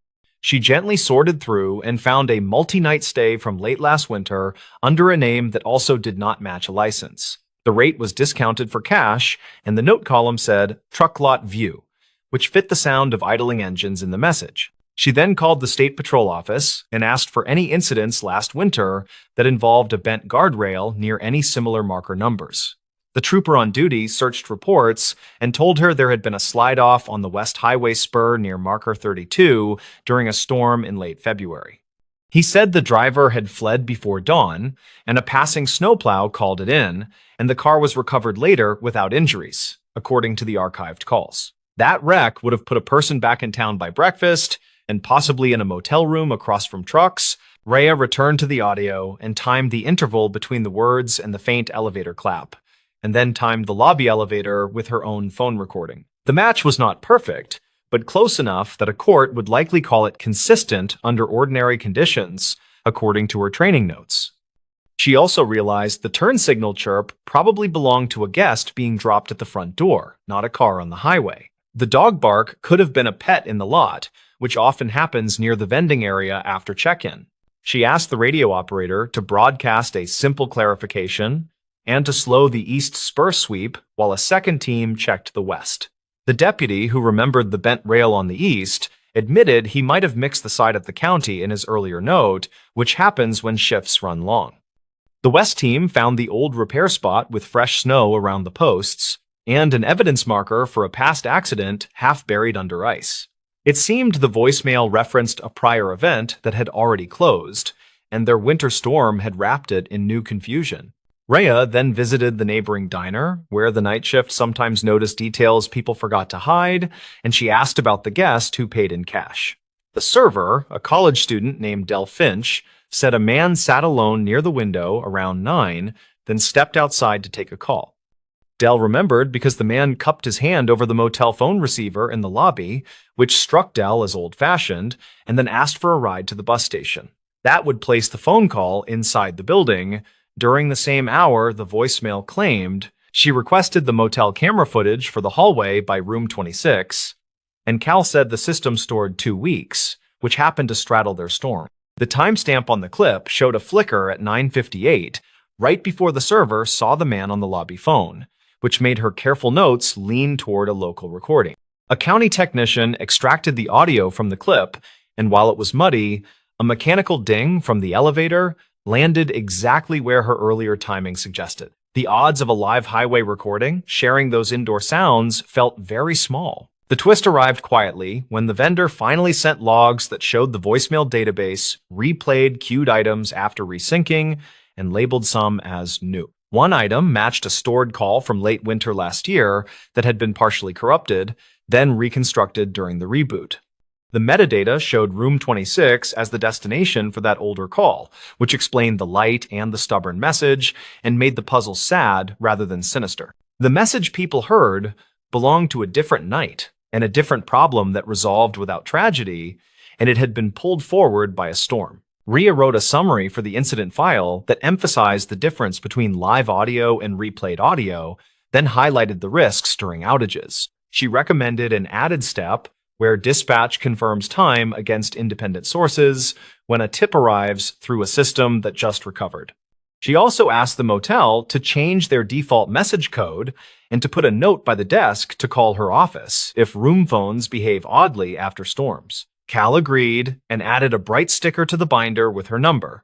She gently sorted through and found a multi-night stay from late last winter under a name that also did not match a license. The rate was discounted for cash, and the note column said, "Truck Lot View," which fit the sound of idling engines in the message. She then called the State Patrol office and asked for any incidents last winter that involved a bent guardrail near any similar marker numbers. The trooper on duty searched reports and told her there had been a slide-off on the West Highway spur near marker 32 during a storm in late February. He said the driver had fled before dawn, and a passing snowplow called it in, and the car was recovered later without injuries, according to the archived calls. That wreck would have put a person back in town by breakfast, and possibly in a motel room across from trucks. Rhea returned to the audio and timed the interval between the words and the faint elevator clap, and then timed the lobby elevator with her own phone recording. The match was not perfect, but close enough that a court would likely call it consistent under ordinary conditions, according to her training notes. She also realized the turn signal chirp probably belonged to a guest being dropped at the front door, not a car on the highway. The dog bark could have been a pet in the lot, which often happens near the vending area after check-in. She asked the radio operator to broadcast a simple clarification and to slow the east spur sweep while a second team checked the west. The deputy, who remembered the bent rail on the east, admitted he might have mixed the side of the county in his earlier note, which happens when shifts run long. The west team found the old repair spot with fresh snow around the posts and an evidence marker for a past accident half buried under ice. It seemed the voicemail referenced a prior event that had already closed, and their winter storm had wrapped it in new confusion. Rhea then visited the neighboring diner, where the night shift sometimes noticed details people forgot to hide, and she asked about the guest who paid in cash. The server, a college student named Del Finch, said a man sat alone near the window around 9, then stepped outside to take a call. Del remembered because the man cupped his hand over the motel phone receiver in the lobby, which struck Del as old-fashioned, and then asked for a ride to the bus station. That would place the phone call inside the building. During the same hour, the voicemail claimed she requested the motel camera footage for the hallway by room 26, and Cal said the system stored 2 weeks, which happened to straddle their storm. The timestamp on the clip showed a flicker at 9:58, right before the server saw the man on the lobby phone, which made her careful notes lean toward a local recording. A county technician extracted the audio from the clip, and while it was muddy, a mechanical ding from the elevator landed exactly where her earlier timing suggested. The odds of a live highway recording sharing those indoor sounds felt very small. The twist arrived quietly when the vendor finally sent logs that showed the voicemail database replayed queued items after resyncing and labeled some as new. One item matched a stored call from late winter last year that had been partially corrupted, then reconstructed during the reboot. The metadata showed room 26 as the destination for that older call, which explained the light and the stubborn message and made the puzzle sad rather than sinister. The message people heard belonged to a different night and a different problem that resolved without tragedy, and it had been pulled forward by a storm. Rhea wrote a summary for the incident file that emphasized the difference between live audio and replayed audio, then highlighted the risks during outages. She recommended an added step where dispatch confirms time against independent sources when a tip arrives through a system that just recovered. She also asked the motel to change their default message code and to put a note by the desk to call her office if room phones behave oddly after storms. Cal agreed and added a bright sticker to the binder with her number,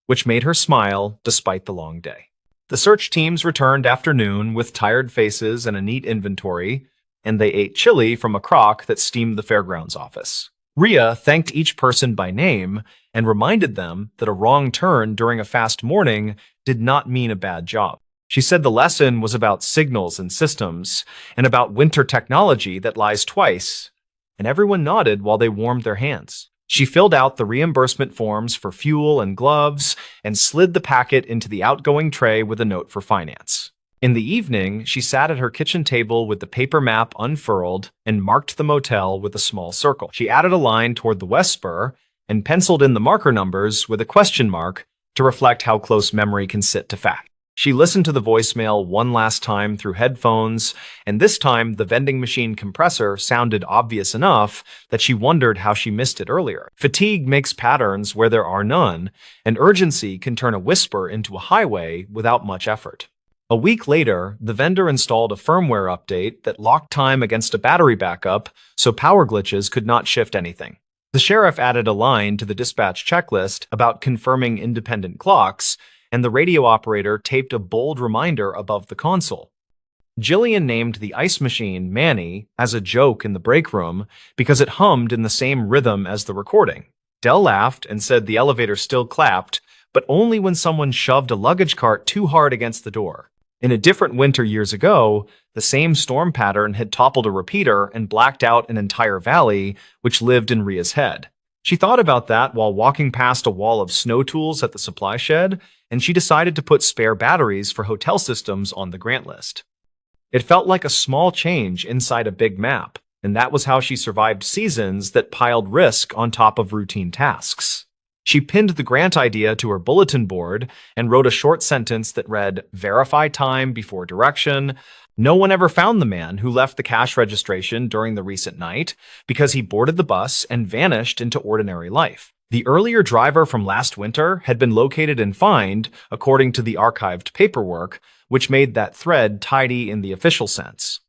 which made her smile despite the long day. The search teams returned after noon with tired faces and a neat inventory, and they ate chili from a crock that steamed the fairgrounds office. Rhea thanked each person by name and reminded them that a wrong turn during a fast morning did not mean a bad job. She said the lesson was about signals and systems and about winter technology that lies twice, and everyone nodded while they warmed their hands. She filled out the reimbursement forms for fuel and gloves and slid the packet into the outgoing tray with a note for finance. In the evening, she sat at her kitchen table with the paper map unfurled and marked the motel with a small circle. She added a line toward the west spur and penciled in the marker numbers with a question mark to reflect how close memory can sit to fact. She listened to the voicemail one last time through headphones, and this time the vending machine compressor sounded obvious enough that she wondered how she missed it earlier. Fatigue makes patterns where there are none, and urgency can turn a whisper into a highway without much effort. A week later, the vendor installed a firmware update that locked time against a battery backup so power glitches could not shift anything. The sheriff added a line to the dispatch checklist about confirming independent clocks, and the radio operator taped a bold reminder above the console. Jillian named the ice machine Manny as a joke in the break room because it hummed in the same rhythm as the recording. Dell laughed and said the elevator still clapped, but only when someone shoved a luggage cart too hard against the door. In a different winter years ago, the same storm pattern had toppled a repeater and blacked out an entire valley, which lived in Rhea's head. She thought about that while walking past a wall of snow tools at the supply shed, and she decided to put spare batteries for hotel systems on the grant list. It felt like a small change inside a big map, and that was how she survived seasons that piled risk on top of routine tasks. She pinned the grant idea to her bulletin board and wrote a short sentence that read, "Verify time before direction." No one ever found the man who left the cash registration during the recent night because he boarded the bus and vanished into ordinary life. The earlier driver from last winter had been located and fined, according to the archived paperwork, which made that thread tidy in the official sense.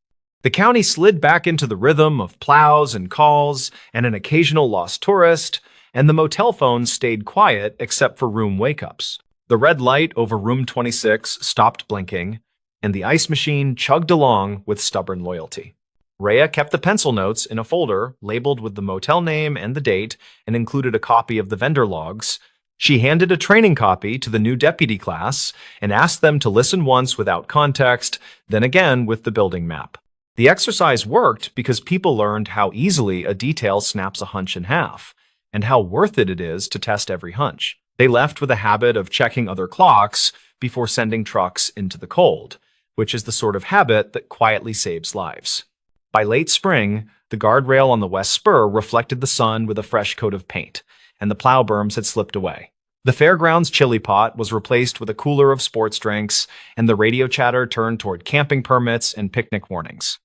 The county slid back into the rhythm of plows and calls and an occasional lost tourist, and the motel phones stayed quiet except for room wake-ups. The red light over room 26 stopped blinking, and the ice machine chugged along with stubborn loyalty. Rhea kept the pencil notes in a folder labeled with the motel name and the date and included a copy of the vendor logs. She handed a training copy to the new deputy class and asked them to listen once without context, then again with the building map. The exercise worked because people learned how easily a detail snaps a hunch in half, and how worth it is to test every hunch. They left with a habit of checking other clocks before sending trucks into the cold, which is the sort of habit that quietly saves lives. By late spring, the guardrail on the west spur reflected the sun with a fresh coat of paint, and the plow berms had slipped away. The fairgrounds chili pot was replaced with a cooler of sports drinks, and the radio chatter turned toward camping permits and picnic warnings.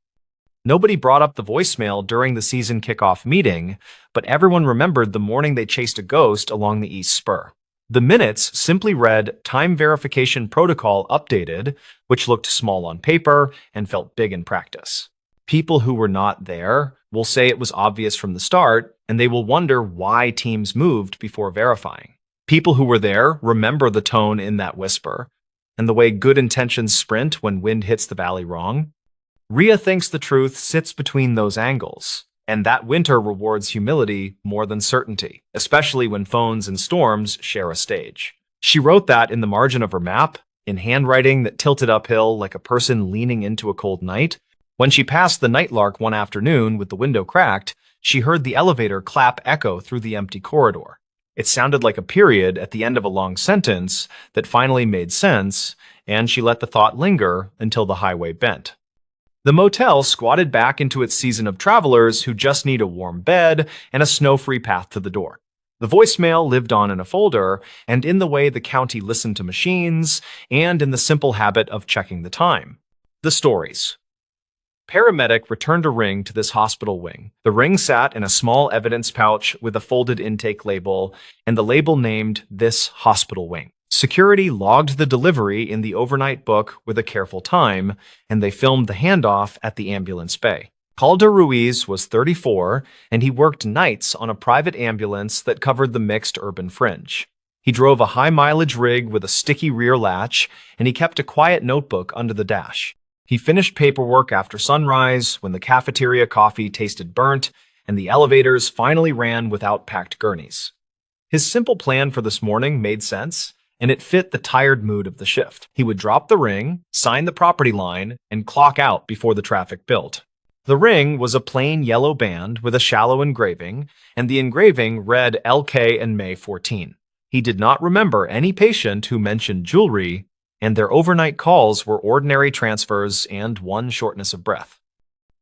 Nobody brought up the voicemail during the season kickoff meeting, but everyone remembered the morning they chased a ghost along the east spur. The minutes simply read "Time Verification Protocol Updated," which looked small on paper and felt big in practice. People who were not there will say it was obvious from the start, and they will wonder why teams moved before verifying. People who were there remember the tone in that whisper, and the way good intentions sprint when wind hits the valley wrong. Rhea thinks the truth sits between those angles, and that winter rewards humility more than certainty, especially when phones and storms share a stage. She wrote that in the margin of her map, in handwriting that tilted uphill like a person leaning into a cold night. When she passed the Nightlark one afternoon with the window cracked, she heard the elevator clap echo through the empty corridor. It sounded like a period at the end of a long sentence that finally made sense, and she let the thought linger until the highway bent. The motel squatted back into its season of travelers who just need a warm bed and a snow-free path to the door. The voicemail lived on in a folder, and in the way the county listened to machines, and in the simple habit of checking the time. The stories. Paramedic returned a ring to this hospital wing. The ring sat in a small evidence pouch with a folded intake label, and the label named "This Hospital Wing." Security logged the delivery in the overnight book with a careful time, and they filmed the handoff at the ambulance bay. Calder Ruiz was 34, and he worked nights on a private ambulance that covered the mixed urban fringe. He drove a high-mileage rig with a sticky rear latch, and he kept a quiet notebook under the dash. He finished paperwork after sunrise when the cafeteria coffee tasted burnt and the elevators finally ran without packed gurneys. His simple plan for this morning made sense, and it fit the tired mood of the shift. He would drop the ring, sign the property line, and clock out before the traffic built. The ring was a plain yellow band with a shallow engraving, and the engraving read LK and May 14. He did not remember any patient who mentioned jewelry, and their overnight calls were ordinary transfers and one shortness of breath.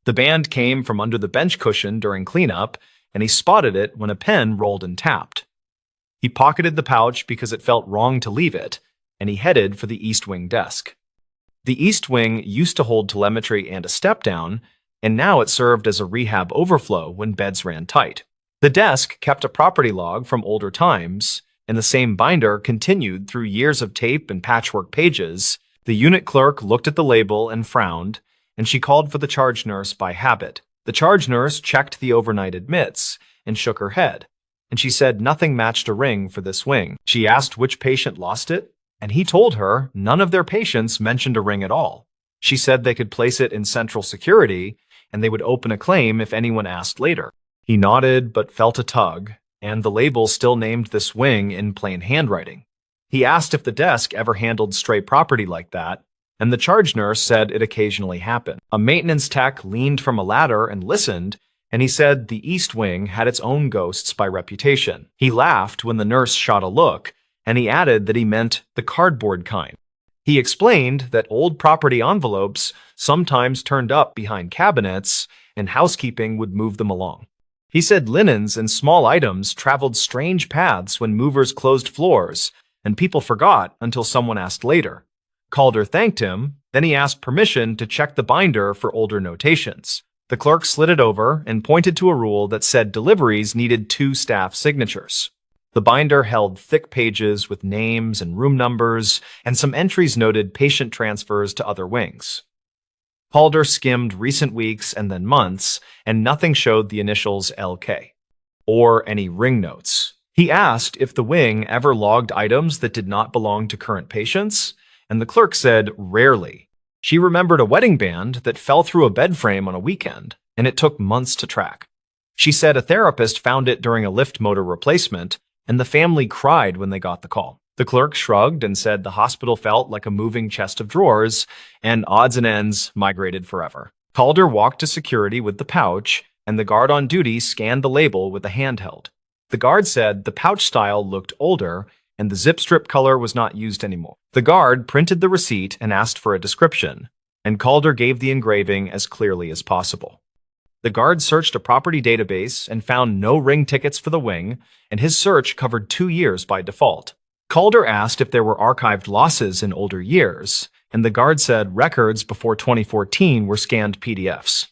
The band came from under the bench cushion during cleanup, and he spotted it when a pen rolled and tapped. He pocketed the pouch because it felt wrong to leave it, and he headed for the East Wing desk. The East Wing used to hold telemetry and a step-down, and now it served as a rehab overflow when beds ran tight. The desk kept a property log from older times, and the same binder continued through years of tape and patchwork pages. The unit clerk looked at the label and frowned, and she called for the charge nurse by habit. The charge nurse checked the overnight admits and shook her head, and she said nothing matched a ring for this wing. She asked which patient lost it, and he told her none of their patients mentioned a ring at all. She said they could place it in central security, and they would open a claim if anyone asked later. He nodded but felt a tug, and the label still named this wing in plain handwriting. He asked if the desk ever handled stray property like that, and the charge nurse said it occasionally happened. A maintenance tech leaned from a ladder and listened, and he said the East Wing had its own ghosts by reputation. He laughed when the nurse shot a look, and he added that he meant the cardboard kind. He explained that old property envelopes sometimes turned up behind cabinets, and housekeeping would move them along. He said linens and small items traveled strange paths when movers closed floors, and people forgot until someone asked later. Calder thanked him, then he asked permission to check the binder for older notations. The clerk slid it over and pointed to a rule that said deliveries needed 2 staff signatures. The binder held thick pages with names and room numbers, and some entries noted patient transfers to other wings. Calder skimmed recent weeks and then months, and nothing showed the initials LK, or any ring notes. He asked if the wing ever logged items that did not belong to current patients, and the clerk said rarely. She remembered a wedding band that fell through a bed frame on a weekend, and it took months to track. She said a therapist found it during a lift motor replacement, and the family cried when they got the call. The clerk shrugged and said the hospital felt like a moving chest of drawers, and odds and ends migrated forever. Calder walked to security with the pouch, and the guard on duty scanned the label with a handheld. The guard said the pouch style looked older, and the zip strip color was not used anymore. The guard printed the receipt and asked for a description, and Calder gave the engraving as clearly as possible. The guard searched a property database and found no ring tickets for the wing, and his search covered 2 years by default. Calder asked if there were archived losses in older years, and the guard said records before 2014 were scanned PDFs.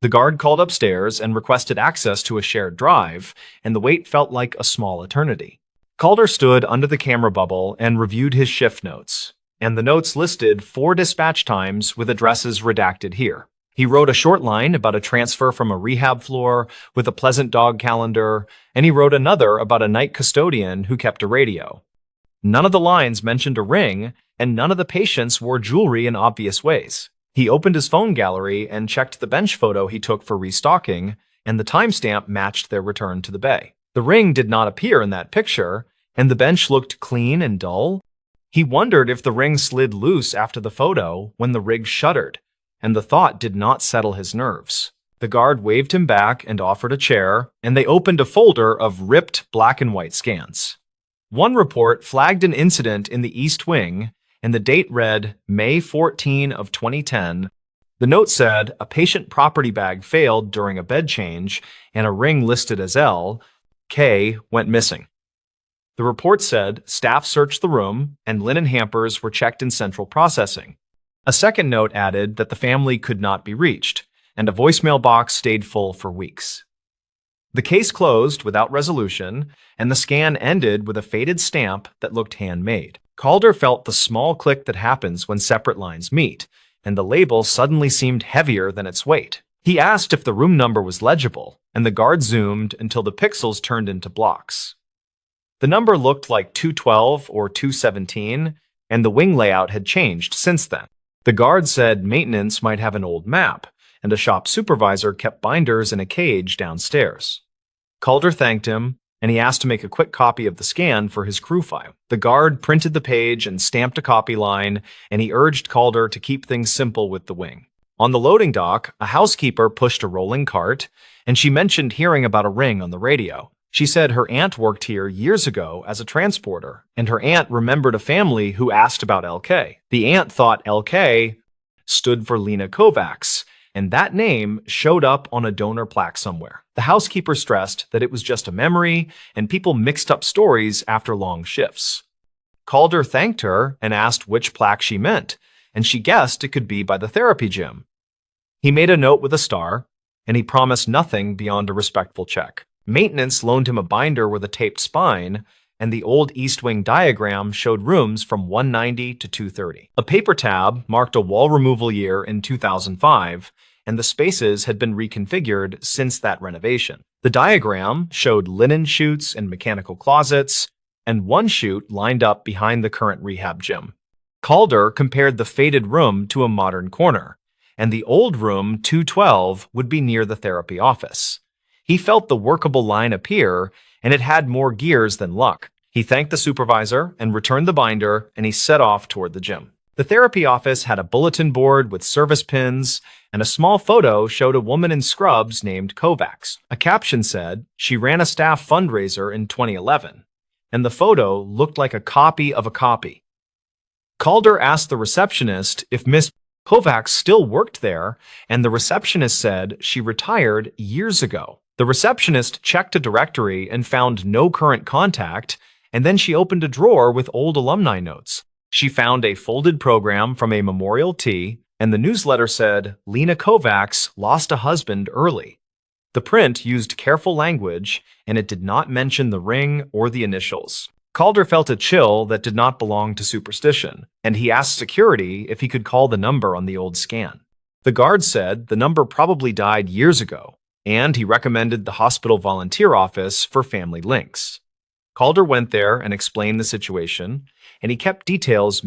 The guard called upstairs and requested access to a shared drive, and the wait felt like a small eternity. Calder stood under the camera bubble and reviewed his shift notes, and the notes listed 4 dispatch times with addresses redacted here. He wrote a short line about a transfer from a rehab floor with a pleasant dog calendar, and he wrote another about a night custodian who kept a radio. None of the lines mentioned a ring, and none of the patients wore jewelry in obvious ways. He opened his phone gallery and checked the bench photo he took for restocking, and the timestamp matched their return to the bay. The ring did not appear in that picture, and the bench looked clean and dull. He wondered if the ring slid loose after the photo when the rig shuddered, and the thought did not settle his nerves. The guard waved him back and offered a chair, and they opened a folder of ripped black and white scans. One report flagged an incident in the East Wing, and the date read May 14 of 2010. The note said a patient property bag failed during a bed change, and a ring listed as L.K. went missing. The report said staff searched the room, and linen hampers were checked in central processing. A second note added that the family could not be reached, and a voicemail box stayed full for weeks. The case closed without resolution, and the scan ended with a faded stamp that looked handmade. Calder felt the small click that happens when separate lines meet, and the label suddenly seemed heavier than its weight. He asked if the room number was legible, and the guard zoomed until the pixels turned into blocks. The number looked like 212 or 217, and the wing layout had changed since then. The guard said maintenance might have an old map, and a shop supervisor kept binders in a cage downstairs. Calder thanked him, and he asked to make a quick copy of the scan for his crew file. The guard printed the page and stamped a copy line, and he urged Calder to keep things simple with the wing. On the loading dock, a housekeeper pushed a rolling cart, and she mentioned hearing about a ring on the radio. She said her aunt worked here years ago as a transporter, and her aunt remembered a family who asked about LK. The aunt thought LK stood for Lena Kovacs, and that name showed up on a donor plaque somewhere. The housekeeper stressed that it was just a memory, and people mixed up stories after long shifts. Calder thanked her and asked which plaque she meant, and she guessed it could be by the therapy gym. He made a note with a star, and he promised nothing beyond a respectful check. Maintenance loaned him a binder with a taped spine, and the old East Wing diagram showed rooms from 190 to 230. A paper tab marked a wall removal year in 2005, and the spaces had been reconfigured since that renovation. The diagram showed linen chutes and mechanical closets, and one chute lined up behind the current rehab gym. Calder compared the faded room to a modern corner, and the old room 212 would be near the therapy office. He felt the workable line appear, and it had more gears than luck. He thanked the supervisor and returned the binder, and he set off toward the gym. The therapy office had a bulletin board with service pins, and a small photo showed a woman in scrubs named Kovacs. A caption said she ran a staff fundraiser in 2011, and the photo looked like a copy of a copy. Calder asked the receptionist if Miss Kovacs still worked there, and the receptionist said she retired years ago. The receptionist checked a directory and found no current contact, and then she opened a drawer with old alumni notes. She found a folded program from a memorial tea, and the newsletter said, "Lena Kovacs lost a husband early." The print used careful language, and it did not mention the ring or the initials. Calder felt a chill that did not belong to superstition, and he asked security if he could call the number on the old scan. The guard said the number probably died years ago, and he recommended the hospital volunteer office for family links. Calder went there and explained the situation, and he kept details